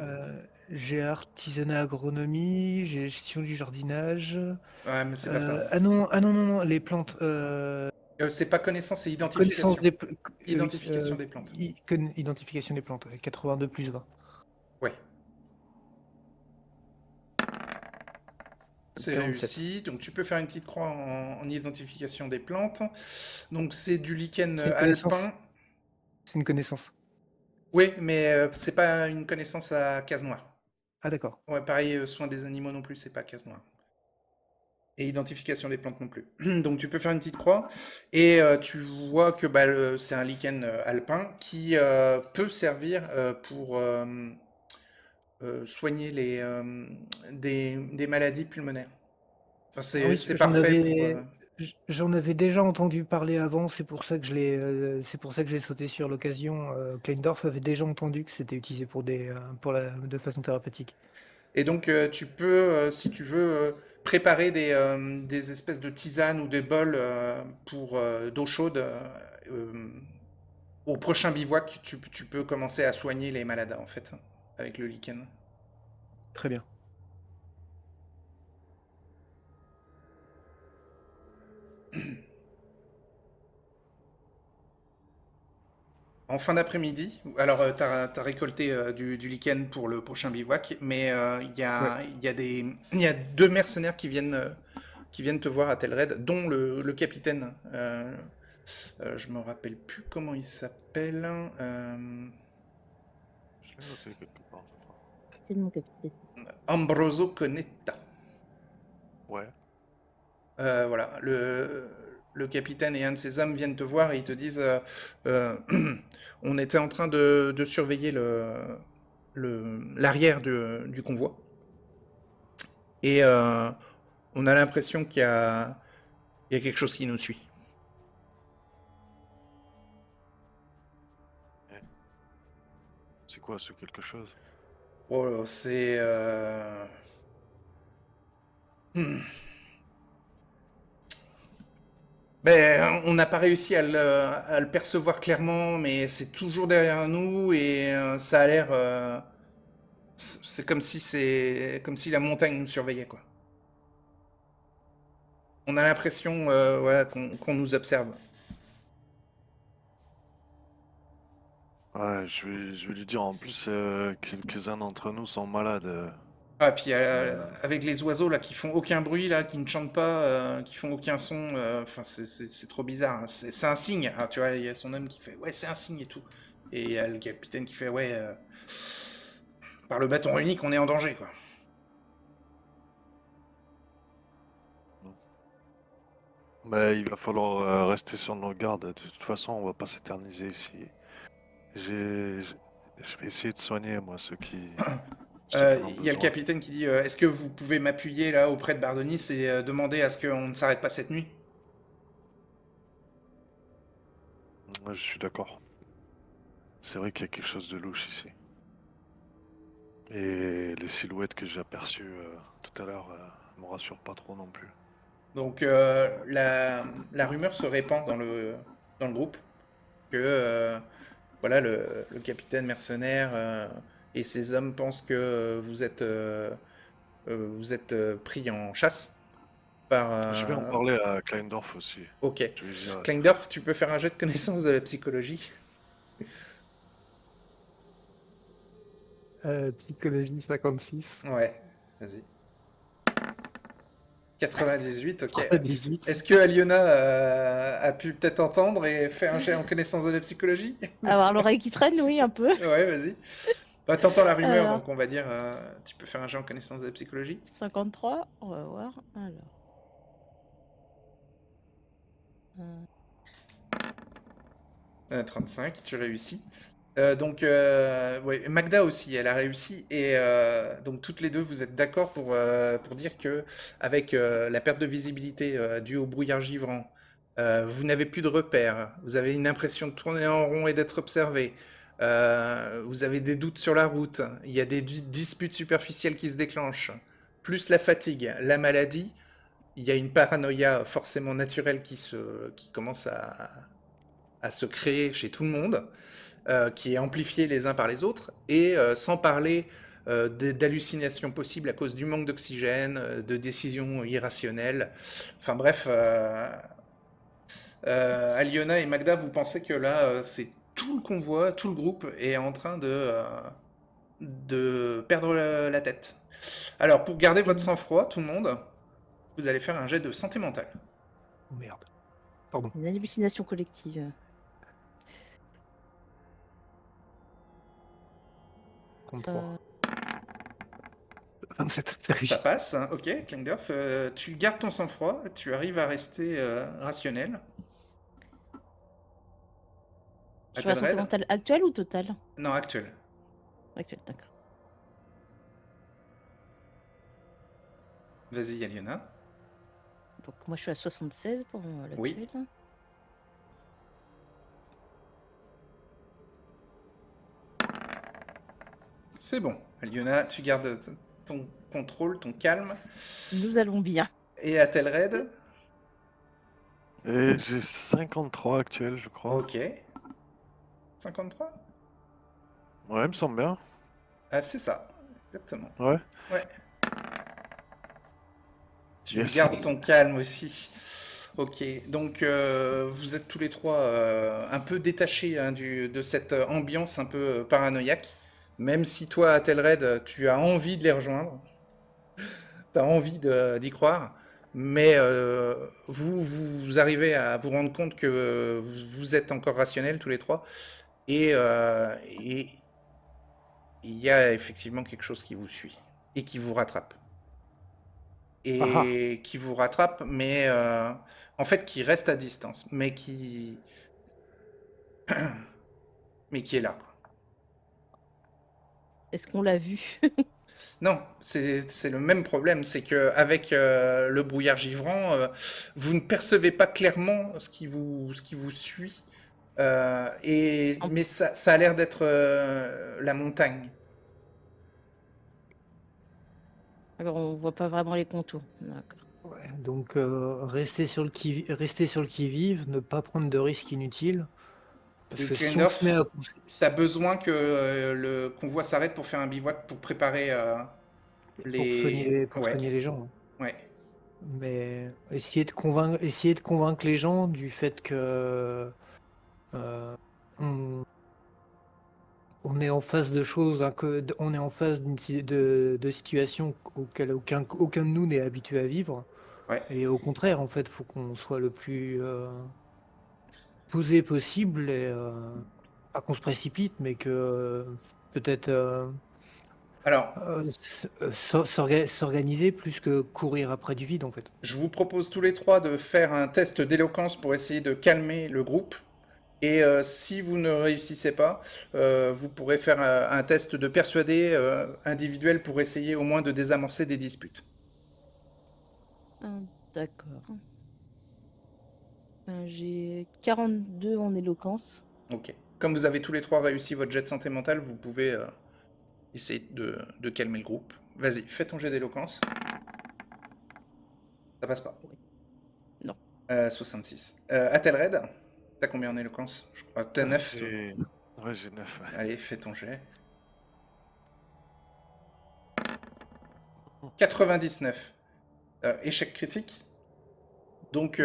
J'ai artisanat agronomie, j'ai gestion du jardinage. Ouais, mais c'est pas ça. Non, les plantes. C'est pas connaissance, c'est Connaissance identification. des oui, Identification des plantes. identification des plantes, ouais, 82 plus 20. Ouais. C'est 47. réussi. Donc tu peux faire une petite croix en identification des plantes. Donc c'est du lichen C'est une connaissance. alpin. C'est une connaissance. Oui, mais c'est pas une connaissance à case noire. Ah d'accord. Ouais, pareil, soin des animaux non plus, c'est pas case noire. Et identification des plantes non plus. Donc tu peux faire une petite croix et tu vois que bah, c'est un lichen alpin qui peut servir pour soigner des maladies pulmonaires. Enfin, Ah oui, c'est parfait pour... j'en avais déjà entendu parler avant, c'est pour ça que c'est pour ça que j'ai sauté sur l'occasion. Kleindorf avait déjà entendu que c'était utilisé de façon thérapeutique. Et donc tu peux, si tu veux, préparer des espèces de tisanes ou des bols pour d'eau chaude. Au prochain bivouac, tu peux commencer à soigner les malades en fait, avec le lichen. Très bien. En fin d'après-midi, alors tu as récolté du lichen pour le prochain bivouac, mais Ouais. il y a deux mercenaires qui viennent te voir à Telred, dont le capitaine. Je me rappelle plus comment il s'appelle. Je l'ai noté quelque part, je crois. C'est mon capitaine. Ambroso Conetta. Ouais. Voilà, le capitaine et un de ses hommes viennent te voir et ils te disent euh, on était en train de surveiller l'arrière du convoi. Et on a l'impression il y a quelque chose qui nous suit. C'est quoi ce quelque chose? Oh, c'est... Ben, on n'a pas réussi à le percevoir clairement, mais c'est toujours derrière nous et ça a l'air... c'est comme si la montagne nous surveillait, quoi. On a l'impression voilà, qu'on nous observe. Ouais, je vais lui dire en plus, quelques-uns d'entre nous sont malades. Ah, puis avec les oiseaux là qui font aucun bruit, là, qui ne chantent pas, qui font aucun son, enfin c'est trop bizarre, hein. C'est un signe. Ah, tu vois, il y a son homme qui fait ouais, c'est un signe et tout. Et il y a le capitaine qui fait ouais, par le bâton unique, on est en danger, quoi. Mais il va falloir rester sur nos gardes. De toute façon, on va pas s'éterniser ici. Je vais essayer de soigner, moi, ceux qui en ont Il y a le besoin. capitaine qui dit est-ce que vous pouvez m'appuyer là auprès de Bardonis et demander à ce qu'on ne s'arrête pas cette nuit? Ouais, je suis d'accord. C'est vrai qu'il y a quelque chose de louche ici. Et les silhouettes que j'ai aperçues tout à l'heure me rassurent pas trop non plus. Donc la rumeur se répand dans le groupe que voilà, le capitaine mercenaire et ses hommes pensent que vous êtes pris en chasse par... Je vais en parler à Kleindorf aussi. Ok. Je vais dire, Kleindorf, tu peux faire un jet de connaissance de la psychologie. Psychologie 56. Ouais, vas-y. 98, ok. 98. Est-ce que Aliona a pu peut-être entendre et faire un jet en connaissance de la psychologie? Avoir l'oreille qui traîne, oui, un peu. Ouais, vas-y. Bah, t'entends la rumeur, Alors. donc on va dire, tu peux faire un jet en connaissance de la psychologie. 53, on va voir. Alors. 35, tu réussis. Ouais, Magda aussi, elle a réussi. Et donc, toutes les deux, vous êtes d'accord pour dire que, avec la perte de visibilité due au brouillard givrant, vous n'avez plus de repères, vous avez une impression de tourner en rond et d'être observé, vous avez des doutes sur la route, il y a des disputes superficielles qui se déclenchent, plus la fatigue, la maladie, il y a une paranoïa forcément naturelle qui commence à se créer chez tout le monde, qui est amplifiée les uns par les autres, et sans parler d'hallucinations possibles à cause du manque d'oxygène, de décisions irrationnelles. Enfin bref, Aliona et Magda, vous pensez que là, c'est tout le convoi, tout le groupe est en train de perdre la tête. Alors, pour garder votre sang-froid, tout le monde, vous allez faire un jet de santé mentale. Oh merde. Pardon. Une hallucination collective. 33. 27. Ça passe, hein, ok, Klingdorf. Tu gardes ton sang-froid, tu arrives à rester rationnel. Sur la santé Athelred? mentale actuelle ou totale? Non, actuel. Actuelle, d'accord. Vas-y, Aliona. Donc moi je suis à 76 pour Oui. l'actuel. C'est bon. Aliona, tu gardes ton contrôle, ton calme. Nous allons bien. Et Athelred? Et j'ai 53 actuels, je crois. Ok. 53? Ouais, il me semble bien. Ah, c'est ça. Exactement. Ouais. Ouais. Tu Yes. gardes ton calme aussi. Ok, donc vous êtes tous les trois un peu détachés hein, de cette ambiance un peu paranoïaque. Même si toi, Athelred, tu as envie de les rejoindre, tu as envie d'y croire, mais vous arrivez à vous rendre compte que vous êtes encore rationnels tous les trois, et il y a effectivement quelque chose qui vous suit et qui vous rattrape. Et qui vous rattrape, mais en fait qui reste à distance, mais qui est là, quoi. Est-ce qu'on l'a vu? Non, c'est le même problème, c'est que avec le brouillard givrant, vous ne percevez pas clairement ce qui vous suit, mais ça a l'air d'être la montagne. Alors on voit pas vraiment les contours. D'accord. Ouais, donc rester sur le qui-vive, ne pas prendre de risques inutiles. Parce Et que si on Klendorf, se met à... t'as besoin que le convoi s'arrête pour faire un bivouac pour préparer pour Ouais, soigner les gens. ouais. Mais essayer de convaincre les gens du fait que on est en face de choses, on est en face de situations auxquelles aucun de nous n'est habitué à vivre. Ouais. Et au contraire, en fait, faut qu'on soit le plus posé possible et pas qu'on se précipite, mais que peut-être Alors, s'organiser plus que courir après du vide, en fait. je vous propose tous les trois de faire un test d'éloquence pour essayer de calmer le groupe. Et si vous ne réussissez pas, vous pourrez faire un test de persuader individuel pour essayer au moins de désamorcer des disputes. D'accord. J'ai 42 en éloquence. Ok. Comme vous avez tous les trois réussi votre jet de santé mentale, vous pouvez essayer de calmer le groupe. Vas-y, fais ton jet d'éloquence. Ça passe pas. Non. 66. Athelred, t'as combien en éloquence? Je crois. T'as 9 toi. Ouais, j'ai 9. Ouais. Allez, fais ton jet. 99. Échec critique. Donc,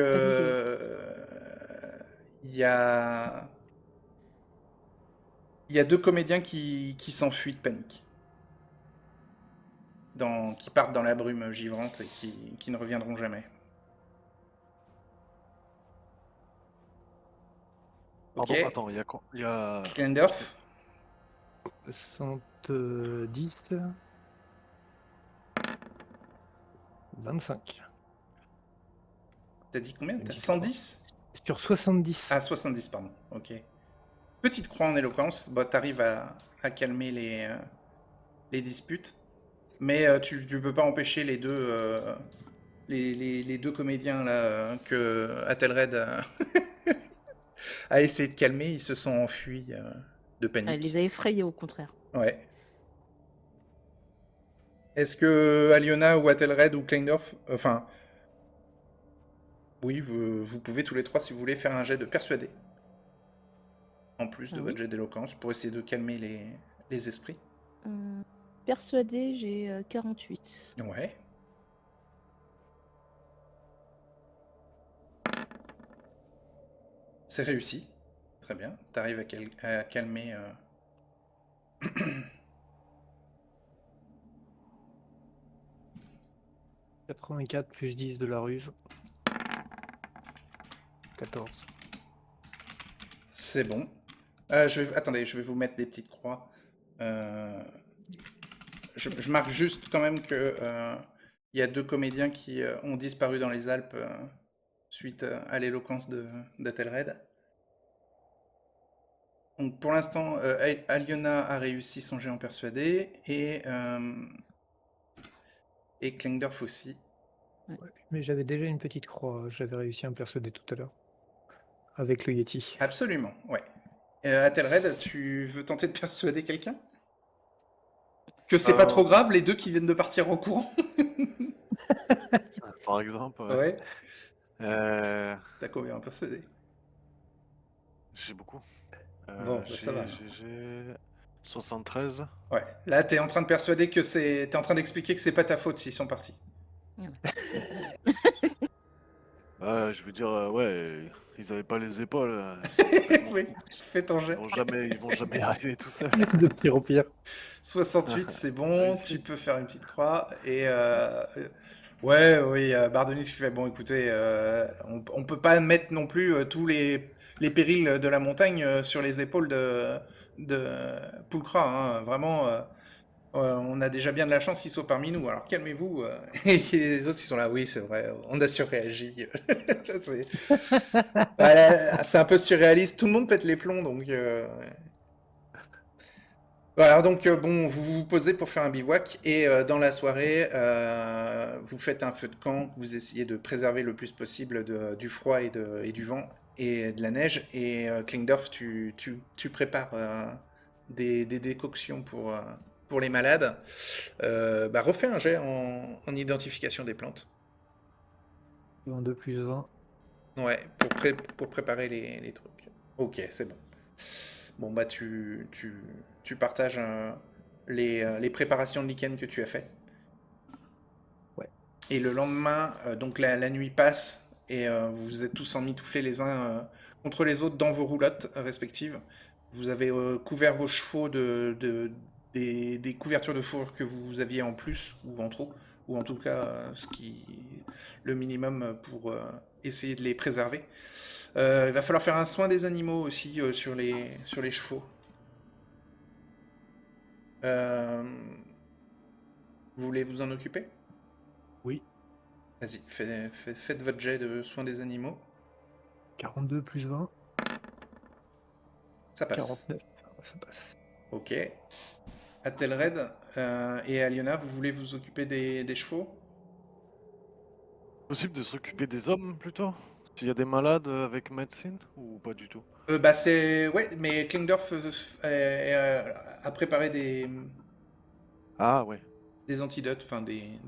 il y a 2 comédiens qui s'enfuient de panique. Qui partent dans la brume givrante et qui ne reviendront jamais. Pardon, Ok. attends, il y a... Klendorf, 70. 25. t'as dit combien? T'as 23. 110? Sur 70. Ah, 70, pardon. Ok. Petite croix en éloquence. Bah, t'arrives à calmer les disputes. Mais tu peux pas empêcher les deux comédiens là que Athelred a essayé de calmer. Ils se sont enfuis de Elle les panique. a effrayés au contraire. Ouais. Est-ce que Aliona ou Athelred ou Kleindorf, enfin, oui, vous pouvez tous les trois si vous voulez faire un jet de persuader, en plus de Ah votre oui. jet d'éloquence, pour essayer de calmer les esprits. Persuadée, j'ai 48. Ouais. C'est réussi. Très bien. T'arrives à calmer. 84 plus 10 de la ruse. 14. C'est bon. Attendez, je vais vous mettre des petites croix. Je marque juste quand même que il y a 2 comédiens qui ont disparu dans les Alpes suite à l'éloquence d'Athelred. Donc pour l'instant, Aliona a réussi son jet en persuadé et Klingdorf aussi. Ouais, mais j'avais déjà une petite croix, j'avais réussi à me persuader tout à l'heure. Avec le Yeti. Absolument, ouais. Athelred, tu veux tenter de persuader quelqu'un? Que c'est pas trop grave, les deux qui viennent de partir en courant? Par exemple, ouais. Ouais. Euh, T'as combien à persuader? J'ai beaucoup. Bon, bah, ça va. J'ai 73. Ouais. Là, t'es en train de persuader que c'est. T'es en train d'expliquer que c'est pas ta faute s'ils sont partis. Je veux dire, ouais, ils avaient pas les épaules. Oui, fais ton jet. Ils vont jamais y arriver tout seuls. De pire au pire. 68, c'est bon, réussi. tu peux faire une petite croix. Et ouais, oui, Bardonis qui fait bon, écoutez, on peut pas mettre non plus tous les périls de la montagne sur les épaules de Pulchra. Hein. Vraiment, on a déjà bien de la chance qu'ils soient parmi nous. Alors calmez-vous. Et les autres, ils sont là. Oui, c'est vrai, on a surréagi. c'est voilà, c'est un peu surréaliste. Tout le monde pète les plombs, donc. Voilà, donc bon, vous vous posez pour faire un bivouac et dans la soirée, vous faites un feu de camp, vous essayez de préserver le plus possible du froid et du vent et de la neige. Et Klingdorf, tu prépares des décoctions pour les malades. Bah, refais un jet en identification des plantes. 22 plus 20. Ouais, pour préparer les trucs. Ok, c'est bon. Bon, bah, tu partages les préparations de lichen que tu as fait. Ouais. Et le lendemain, donc la nuit passe et vous vous êtes tous emmitouflés les uns contre les autres dans vos roulottes respectives. Vous avez couvert vos chevaux des couvertures de fourrure que vous aviez en plus ou en trop, ou en tout cas le minimum pour essayer de les préserver. Il va falloir faire un soin des animaux aussi sur les chevaux. Vous voulez vous en occuper? Oui. Vas-y, faites votre jet de soin des animaux. 42 plus 20. Ça passe. 49. Ça passe. Ok. Athelred et Aliona, vous voulez vous occuper des chevaux? Possible de s'occuper des hommes plutôt? S'il y a des malades avec médecine ou pas du tout? Bah c'est... Ouais, mais Klingdorf a préparé Ah ouais. des antidotes, enfin des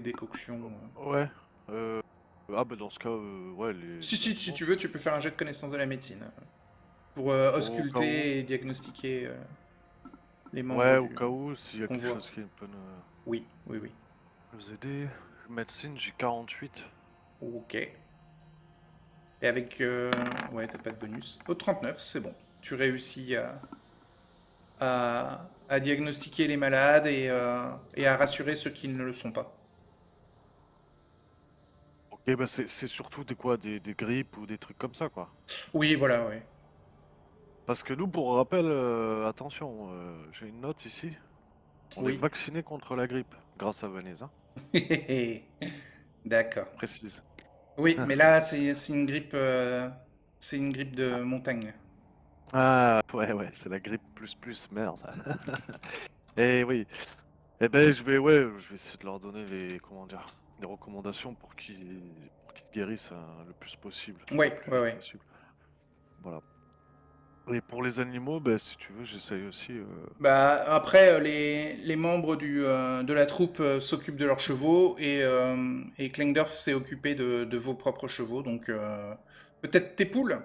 décoctions. Ouais. Ah bah dans ce cas, ouais, Si animaux. tu veux, tu peux faire un jet de connaissance de la médecine. Pour Au cas où. ausculter et diagnostiquer les membres Ouais, au du cas où, s'il y a quelque convoi. chose qui peut Oui. nous aider. Médecine, j'ai 48. Ok. Et avec... ouais, t'as pas de bonus. Au 39, c'est bon. Tu réussis à diagnostiquer les malades et à rassurer ceux qui ne le sont pas. Ok, bah c'est surtout des grippes ou des trucs comme ça, quoi. Oui, voilà, oui. Parce que nous, pour rappel, attention, j'ai une note ici. On est Oui. vacciné contre la grippe, grâce à Venise, hein, D'accord. précise. Oui, mais là, c'est une grippe de montagne. Ah, ouais, c'est la grippe merde. Eh oui. Eh ben, je vais essayer de leur donner comment dire, des recommandations pour qu'ils guérissent le plus possible, le Ouais, plus ouais, vite ouais. possible. Voilà. Et pour les animaux, ben, si tu veux, j'essaye aussi. Bah, après, les membres de la troupe s'occupent de leurs chevaux et Klengdorf s'est occupé de vos propres chevaux, donc peut-être tes poules?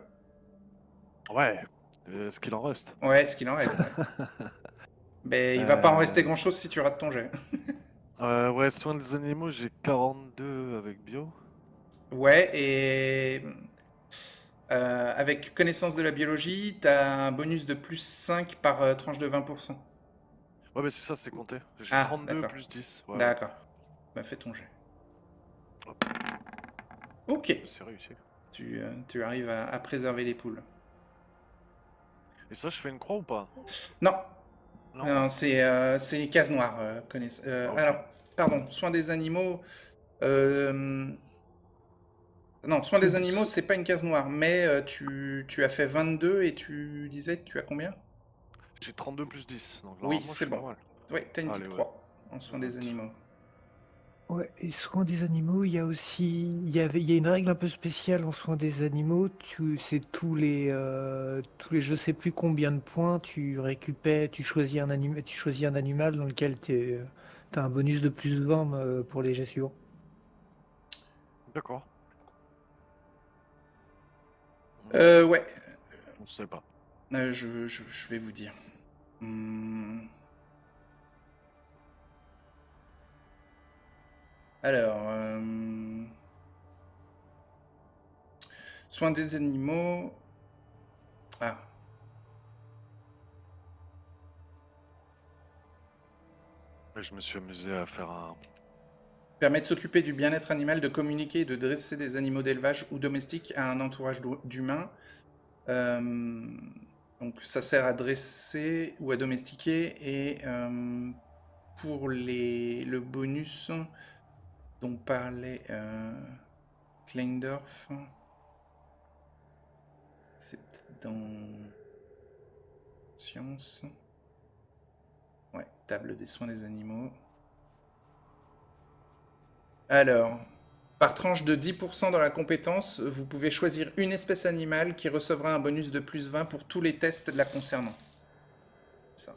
Ouais, ce qu'il en reste. Ouais, ce qu'il en reste, ouais. Mais il va pas en rester Euh, grand-chose si tu rates ton jet. ouais, soins des animaux, j'ai 42 avec bio. Ouais, et avec connaissance de la biologie, t'as un bonus de plus 5 par tranche de 20%. Ouais, mais c'est ça, c'est compté. J'ai Ah, 32 d'accord. plus 10. Ouais, ouais. D'accord. Bah, fais ton jet. Hop, Ok, c'est réussi. tu arrives à préserver les poules. Et ça, je fais une croix ou pas? Non, Non? non, c'est les cases noires. Ah, ok. Alors, pardon, soins des animaux. euh, Non, soins des animaux, c'est pas une case noire, mais tu as fait 22 et tu disais que tu as combien? J'ai 32 plus 10, donc Oui, normalement, je c'est suis bon. pas mal. Ouais, t'as une petite Allez, ouais, croix en je soins des note. animaux. Ouais, et soins des animaux, il y a aussi, il y a une règle un peu spéciale en soins des animaux. C'est tous les, je sais plus combien de points tu récupères, tu choisis un animal dans lequel tu as un bonus de plus 20 pour les jets suivants. D'accord. Ouais, On sait pas. je vais vous dire. Hmm. Alors, soins des animaux. Ah, Et je me suis amusé à faire un. permet de s'occuper du bien-être animal, de communiquer et de dresser des animaux d'élevage ou domestiques à un entourage d'humains. Euh, donc ça sert à dresser ou à domestiquer et pour le bonus dont parlait Kleindorf, c'est dans Science. Ouais, table des soins des animaux. Alors, par tranche de 10% dans la compétence, vous pouvez choisir une espèce animale qui recevra un bonus de plus 20 pour tous les tests la concernant. Ça.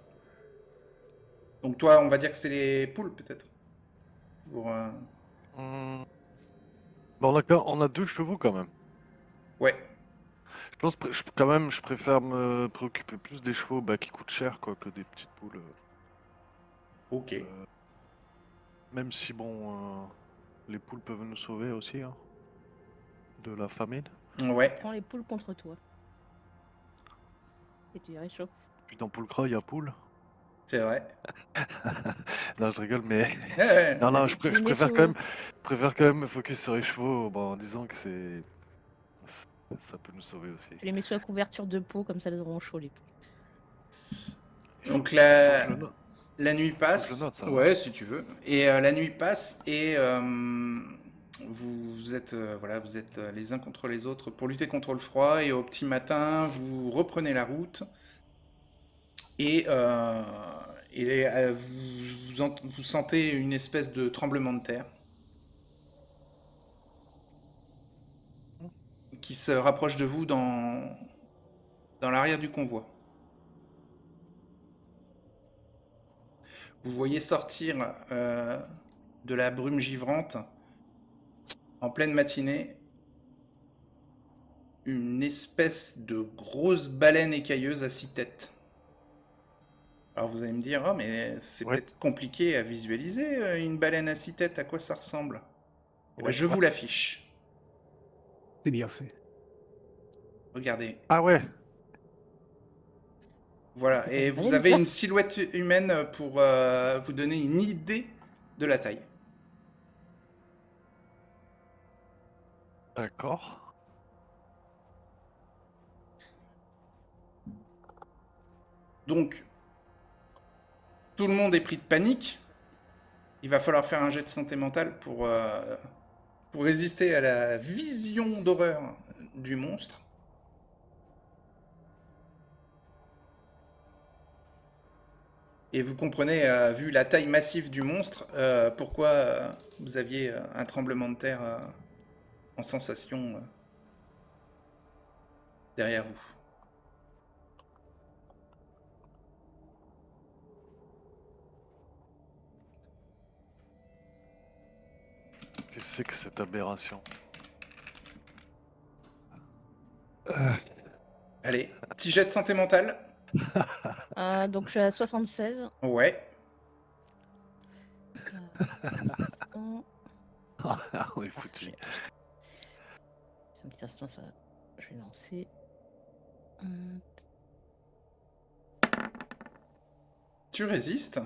Donc toi, on va dire que c'est les poules, peut-être. Pour, Hmm. Bon, on a deux chevaux quand même. ouais, Je pense quand même, je préfère me préoccuper plus des chevaux bah, qui coûtent cher quoi, que des petites poules. ok. Euh, Même si, bon, les poules peuvent nous sauver aussi hein, de la famine. Ouais, Prends les poules contre toi. Et tu les réchauffes. Puis dans Poulcra, il y a poule. c'est vrai. Non, je rigole, mais. Ouais, ouais, Non, non, mais non, Tu les je mets sous. préfère quand même me focus sur les chevaux bon, en disant que ça peut nous sauver aussi. Tu les mets sous la couverture de peau, comme ça elles auront chaud les poules. donc Il faut que je le note. la nuit Il faut que je le passe. note, ça, là. Ouais, si tu veux. Et la nuit passe et vous êtes voilà, vous êtes les uns contre les autres pour lutter contre le froid. Et au petit matin, vous reprenez la route et, vous sentez une espèce de tremblement de terre qui se rapproche de vous dans l'arrière du convoi. Vous voyez sortir de la brume givrante en pleine matinée une espèce de grosse baleine écailleuse à 6 têtes. Alors vous allez me dire, oh mais c'est What? peut-être compliqué à visualiser une baleine à 6 têtes, à quoi ça ressemble? Eh ben, je What? vous l'affiche. C'est bien fait. Regardez. Ah ouais! Voilà, C'est pas et une vous baleine, avez ça. une silhouette humaine pour vous donner une idée de la taille. D'accord. Donc, tout le monde est pris de panique. Il va falloir faire un jet de santé mentale pour résister à la vision d'horreur du monstre. Et vous comprenez, vu la taille massive du monstre, pourquoi vous aviez un tremblement de terre en sensation derrière vous. Qu'est-ce que c'est que cette aberration? Allez, petit jet de santé mentale. Donc je suis à 76. Ouais. Instant. On est foutu. C'est un petit instant, ça. Je vais lancer. Tu résistes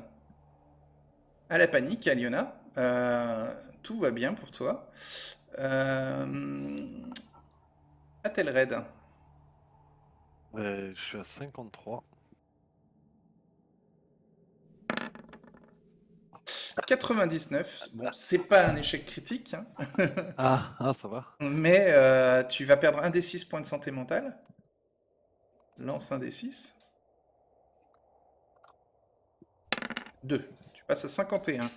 à la panique, Aliona. Tout va bien pour toi. Athelred. Je suis à 53. 99. Bon, c'est pas un échec critique, hein, Ah, ça va. mais tu vas perdre un des 6 points de santé mentale. Lance un des 6. 2. Tu passes à 51.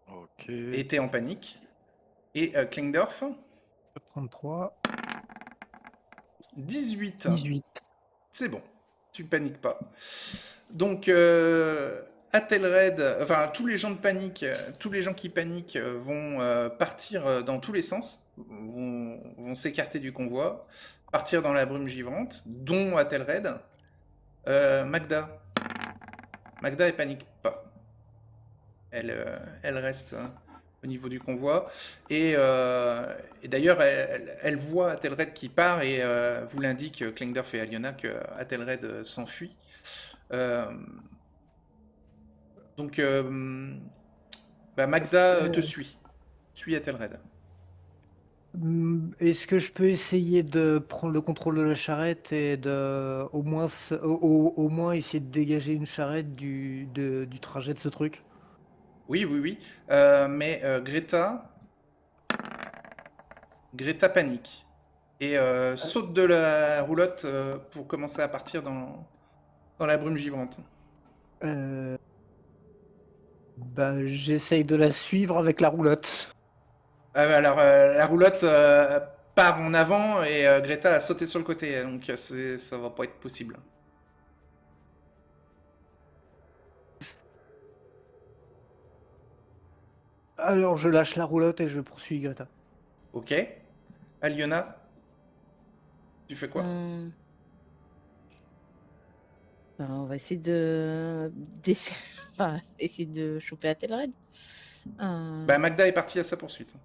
Ok. Et t'es en panique. Et Klingdorf, 33, 18. 18. C'est bon, tu paniques pas. Donc, Athelred, enfin, tous les gens de panique, tous les gens qui paniquent vont partir dans tous les sens, vont s'écarter du convoi, partir dans la brume givrante, dont Athelred. Magda. Magda, elle panique pas. Elle reste au niveau du convoi. Et d'ailleurs, elle voit Athelred qui part et vous l'indique, Klingdorf et Aliona, que Athelred s'enfuit. Donc, Magda te suit. Suit Athelred. Est-ce que je peux essayer de prendre le contrôle de la charrette et de au moins, au moins essayer de dégager une charrette du trajet de ce truc? Oui, oui, oui. Mais Greta panique. Et saute de la roulotte pour commencer à partir dans la brume givrante. Bah, j'essaye de la suivre avec la roulotte. Alors, la roulotte part en avant et Greta a sauté sur le côté, donc ça va pas être possible. Alors je lâche la roulotte et je poursuis Greta. Ok. Aliona, tu fais quoi? On va essayer essayer de choper Athelred. Bah, Magda est partie à sa poursuite.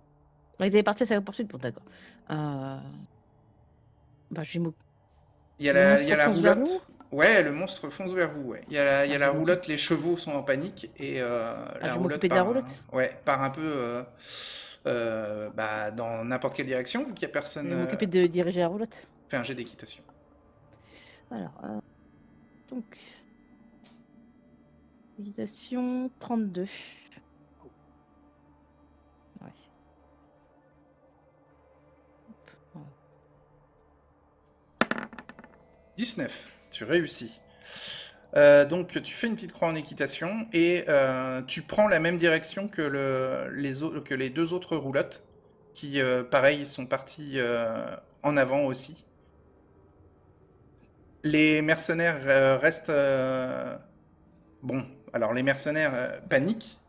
Magda est partie à sa poursuite, bon d'accord. Je vais Il y a Le la, monstre il y a la fonce vers roulotte. Ouais, le monstre fonce vers vous. Ouais. Il y a je la vais roulotte, les chevaux sont en panique et je la vais roulotte m'occuper de la roulotte. part un peu dans n'importe quelle direction vu qu'il n'y a Je personne. vais m'occuper de diriger la roulotte. Fait un jet d'équitation. Alors, donc, équitation 32. Ouais. Hop, voilà. 19, tu réussis. Donc tu fais une petite croix en équitation et tu prends la même direction que les deux autres roulottes qui, pareil, sont partis en avant aussi. Les mercenaires restent... Bon, alors les mercenaires paniquent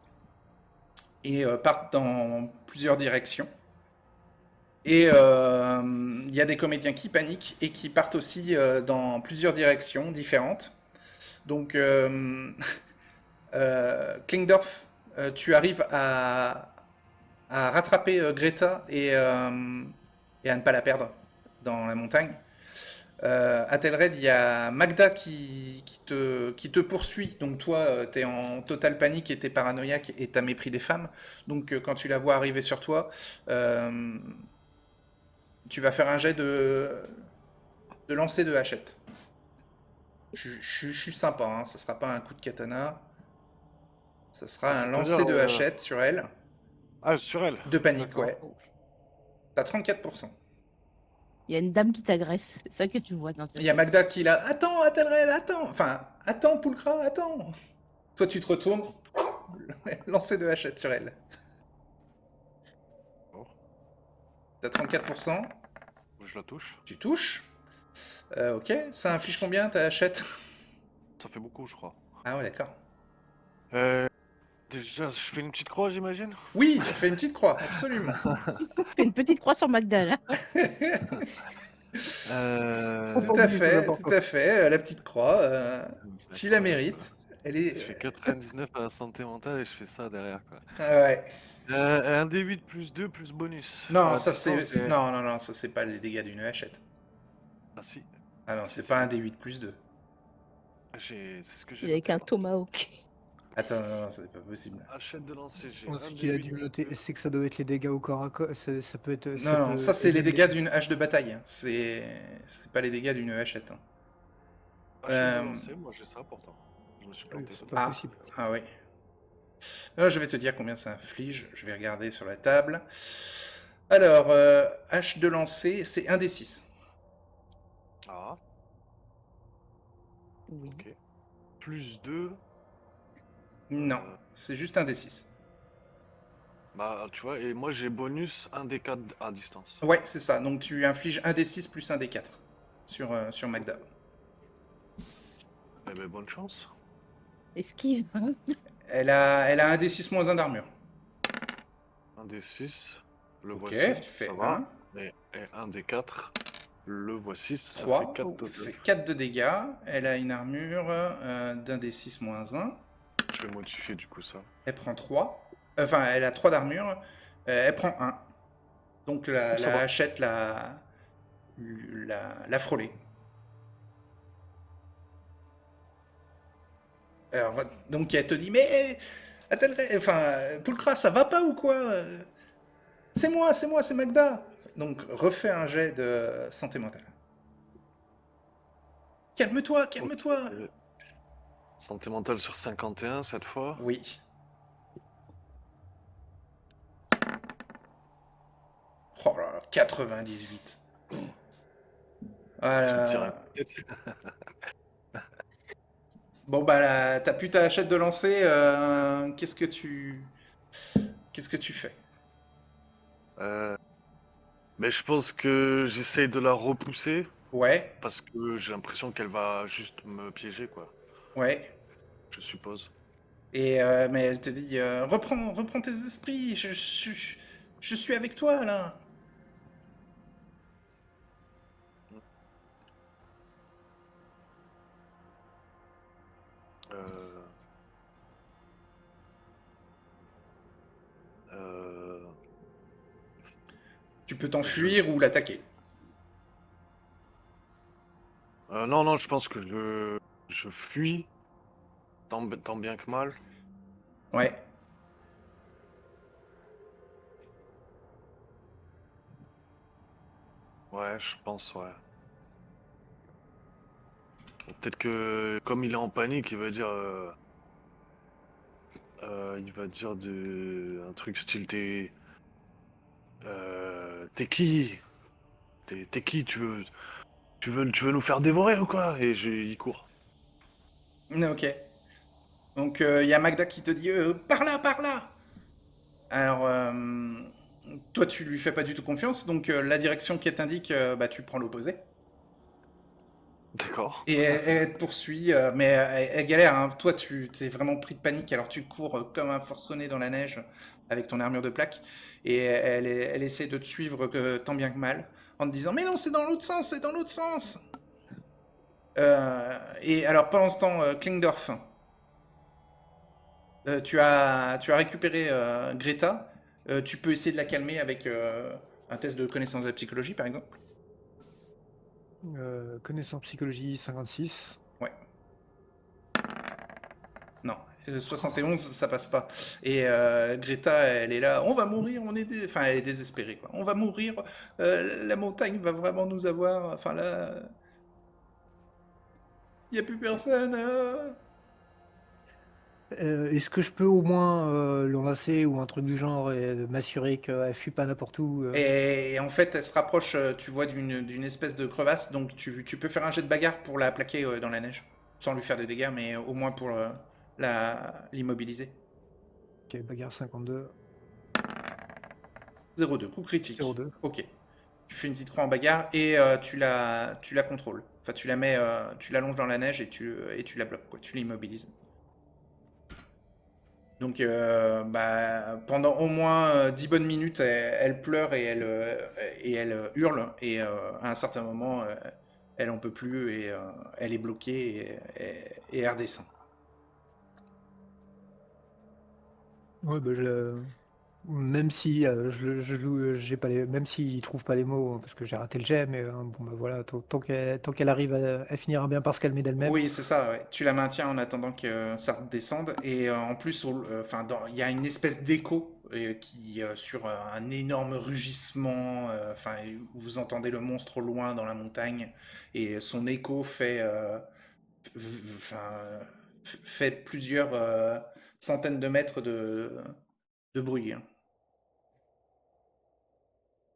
et partent dans plusieurs directions. Et il y a des comédiens qui paniquent et qui partent aussi dans plusieurs directions différentes. Donc, Klingdorf, tu arrives à rattraper Greta et à ne pas la perdre dans la montagne. À Telred, il y a Magda qui te poursuit. Donc toi, tu es en totale panique et tu es paranoïaque et tu as mépris des femmes. Donc quand tu la vois arriver sur toi, tu vas faire un jet de lancer de hachette. Je suis sympa, hein, ça sera pas un coup de katana. Ça sera un lancer de hachette sur elle. Ah, sur elle. de panique, D'accord. ouais. T'as 34%. Il y a une dame qui t'agresse. C'est ça que tu vois dans ta Il y a tête. Magda qui l'a. Attends, Athelred, attends. Enfin, attends, Pulchra, attends. Toi, tu te retournes. Lancer de hachette sur elle. Bon, T'as 34%. je la touche. Tu touches. Ok. Ça inflige combien ta hachette? Ça fait beaucoup, je crois. Ah ouais, d'accord. Déjà, je fais une petite croix, j'imagine. Oui, tu fais une petite croix, absolument. Fais une petite croix sur Magda, là. Tout à fait, tout à fait. La petite croix, C'est tu la incroyable, mérites. Elle quoi. est. Je fais 99 à la santé mentale et je fais ça derrière, quoi. Ouais. Un D8 plus 2 plus bonus. Non, À ça distance, c'est. Non, non, non, ça c'est pas les dégâts d'une hachette. Ah si, Ah non, Si, c'est si. pas un D8 plus 2. c'est ce que j'ai Il est avec noté, un moi. tomahawk. Attends, non, non, c'est pas possible. Hachette de lancer, j'ai Non, un c'est qu'il a D8 dû plus noter. 2. C'est que ça doit être les dégâts au corps à corps. Ça peut être. Non, non, peut ça c'est les aider dégâts d'une hache de bataille. C'est pas les dégâts d'une hachette. Hein. Hachette de lancer, moi j'ai ça pourtant. Je me suis Oui, planté. c'est pas Ah, possible. ah oui. Alors, je vais te dire combien ça inflige. Je vais regarder sur la table. Alors, hache de lancer, c'est 1 des 6. Ah, Oui. ok. Plus 2. Non, c'est juste 1 des 6. Bah, tu vois, et moi j'ai bonus 1 des 4 à distance. Ouais, c'est ça. Donc tu infliges 1 des 6 plus 1 des 4 sur Magda. Eh ben, bonne chance. Esquive. Hein. Elle a 1 des 6 moins 1 d'armure. 1 des 6, le Ok, voici, tu fais ça 1. va. Et 1 des 4, le voici, ça 3, fait 4 ça total. fait 4 de dégâts. Elle a une armure d'un des 6 moins 1. Je vais modifier du coup ça. Elle prend 3. Enfin, elle a 3 d'armure. Elle prend 1. Donc Ça la va. hachette l'a frôlée. Alors, donc elle te dit, mais... Enfin, Pulchra, ça va pas ou quoi? C'est moi, c'est Magda. Donc refais un jet de santé mentale. Calme-toi, calme-toi. Ok. Santé mentale sur 51 cette fois. Oui. Oh là là, 98. Tu me Voilà. tires un tête. Bon bah là, t'as plus ta hachette de lancer. Qu'est-ce que tu fais? Mais je pense que j'essaye de la repousser Ouais, parce que j'ai l'impression qu'elle va juste me piéger, quoi. ouais. Je suppose. Et mais elle te dit, reprends tes esprits. Je suis avec toi là. Euh... Euh... Tu peux t'enfuir ou l'attaquer. Non, non, je pense que je fuis tant bien que mal. Ouais. Ouais, je pense, ouais. Bon, peut-être que comme il est en panique, il va dire un truc style t'es qui? T'es qui? Tu veux nous faire dévorer ou quoi? Et il court. Ok. Donc il y a Magda qui te dit, par là, par là. Alors toi tu lui fais pas du tout confiance, donc la direction qu'elle t'indique, bah tu prends l'opposé. D'accord. Et elle te poursuit, mais elle galère, hein. Toi, tu t'es vraiment pris de panique, alors tu cours comme un forcené dans la neige avec ton armure de plaque, et elle essaie de te suivre tant bien que mal, en te disant « Mais non, c'est dans l'autre sens, c'est dans l'autre sens !» Et alors, pendant ce temps, Klingdorf, tu as récupéré Greta. Tu peux essayer de la calmer avec un test de connaissance de la psychologie, par exemple. Connaissance psychologie 56. Ouais. Non, 71, ça passe pas. Et Greta, elle est là, on va mourir, enfin, elle est désespérée, quoi. On va mourir, la montagne va vraiment nous avoir, enfin là... Il n'y a plus personne. Est-ce que je peux au moins l'enlacer ou un truc du genre et m'assurer qu'elle fuit pas n'importe où Et en fait, elle se rapproche, tu vois, d'une espèce de crevasse, donc tu peux faire un jet de bagarre pour la plaquer dans la neige, sans lui faire des dégâts, mais au moins pour l'immobiliser. Ok, bagarre 52, 0,2, coup critique. 02. Ok. Tu fais une petite croix en bagarre et tu la contrôles. Enfin, tu la mets, tu l'allonges dans la neige et tu la bloques, quoi. Tu l'immobilises. Donc, pendant au moins 10 bonnes minutes, elle pleure et elle hurle. Et à un certain moment, elle en peut plus et elle est bloquée et elle redescend. Ouais, bah, même si j'ai pas même s'il trouve pas les mots, hein, parce que j'ai raté le jet, mais bon, bah voilà, tant qu'elle arrive elle finira bien par se calmer d'elle-même. Oui, c'est ça, ouais. Tu la maintiens en attendant que ça redescende. Et en plus, enfin, il y a une espèce d'écho sur un énorme rugissement. Enfin, vous entendez le monstre au loin dans la montagne. Et son écho fait plusieurs centaines de mètres de bruit, hein.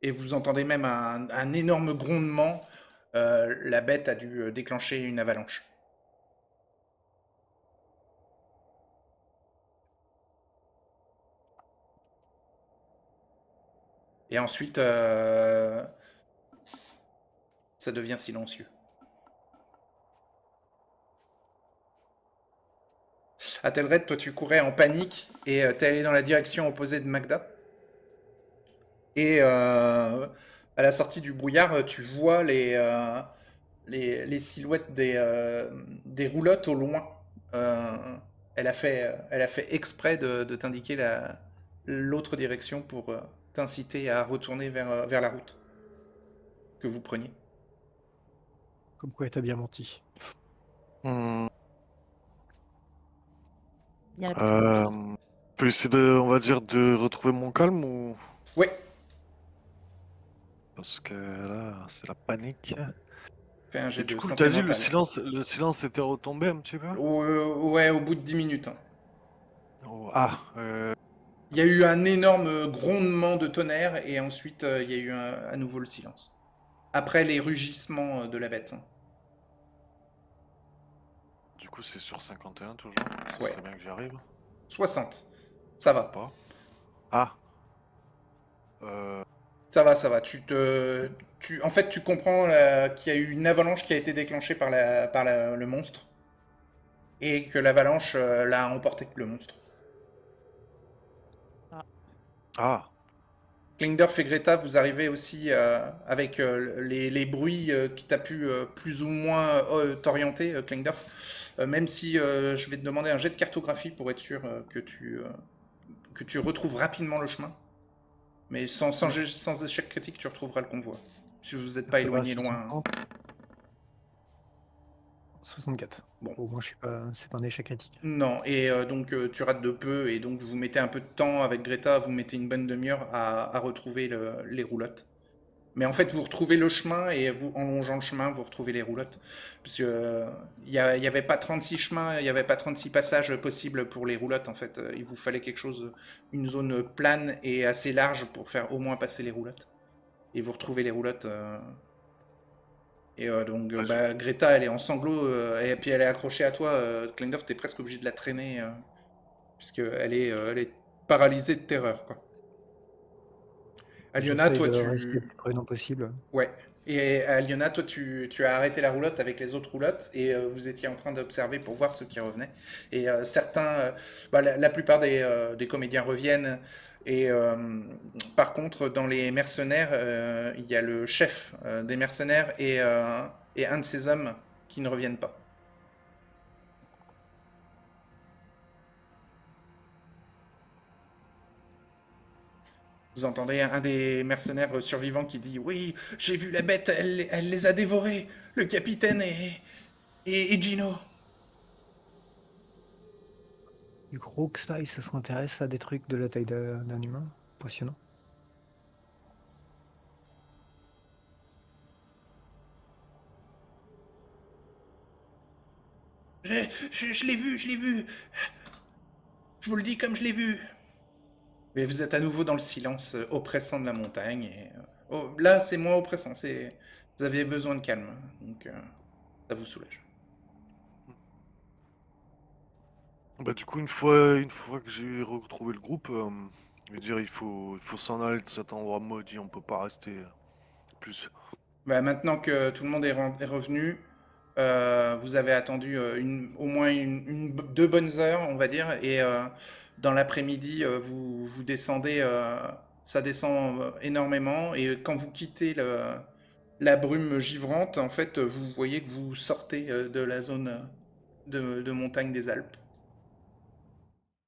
Et vous entendez même un énorme grondement. La bête a dû déclencher une avalanche. Et ensuite, ça devient silencieux. Athelred, toi tu courais en panique et t'es allé dans la direction opposée de Magda. Et à la sortie du brouillard, tu vois les silhouettes des roulottes au loin. Euh, elle a fait exprès de t'indiquer l'autre direction pour t'inciter à retourner vers la route que vous preniez. Comme quoi, t'as bien menti. Hmm, Il y a la psychologie. je peux essayer on va dire, de retrouver mon calme ou... Ouais, Parce que là, c'est la panique. fais un jet Et du de coup, santé t'as dit mentale. le silence était retombé un petit peu? Ouais, au bout de 10 minutes, hein. Oh, Il y a eu un énorme grondement de tonnerre et ensuite il y a eu à nouveau le silence. Après les rugissements de la bête, hein. du coup, c'est sur 51 toujours. Ce Ouais, serait bien que j'y arrive. 60. Ça Ou va. pas. Ah, euh, Ça va, ça va. En fait, tu comprends qu'il y a eu une avalanche qui a été déclenchée par le monstre et que l'avalanche l'a emporté, le monstre. Ah, ah, Klingdorf et Greta, vous arrivez aussi avec les bruits qui t'a pu plus ou moins t'orienter, Klingdorf. Même si je vais te demander un jet de cartographie pour être sûr que tu retrouves rapidement le chemin. Mais Ouais. sans échec critique, tu retrouveras le convoi. Si vous n'êtes pas éloigné Cartographie loin. 50, 64. Bon. Au moins, c'est pas un échec critique. Non, et donc tu rates de peu, et donc vous mettez un peu de temps avec Greta, vous mettez une bonne demi-heure à retrouver les roulottes. Mais en fait, vous retrouvez le chemin, et en longeant le chemin, vous retrouvez les roulottes. Parce que y avait pas 36 chemins, il n'y avait pas 36 passages possibles pour les roulottes, en fait. Il vous fallait une zone plane et assez large pour faire au moins passer les roulottes. Et vous retrouvez les roulottes. Et donc, ah, Greta, elle est en sanglots, et puis elle est accrochée à toi. Klingdorf, t'es presque obligé de la traîner, puisqu'elle est paralysée de terreur, quoi. Aliona, J'essaye toi, de rester le tu. plus prudent possible. Ouais. Et Aliona, toi, tu as arrêté la roulotte avec les autres roulottes, et vous étiez en train d'observer pour voir ceux qui revenaient. Et certains, la plupart des comédiens reviennent. Et par contre, dans les mercenaires, il y a le chef des mercenaires et un de ses hommes qui ne reviennent pas. Vous entendez un des mercenaires survivants qui dit: Oui, j'ai vu la bête, elle les a dévorés, le capitaine et Gino. Du gros que ça s'intéresse à des trucs de la taille d'un humain. Impressionnant. Je l'ai vu, je l'ai vu. Je vous le dis comme je l'ai vu. Mais vous êtes à nouveau dans le silence oppressant de la montagne. Et, là, c'est moins oppressant. Vous avez besoin de calme. Donc, ça vous soulage. Bah du coup, une fois que j'ai retrouvé le groupe, je veux dire, il faut s'en aller de cet endroit maudit, on peut pas rester plus. Bah, maintenant que tout le monde est revenu, vous avez attendu au moins 2 bonnes heures, on va dire, et dans l'après-midi, vous descendez, ça descend énormément, et quand vous quittez la brume givrante, en fait, vous voyez que vous sortez de la zone de montagne des Alpes.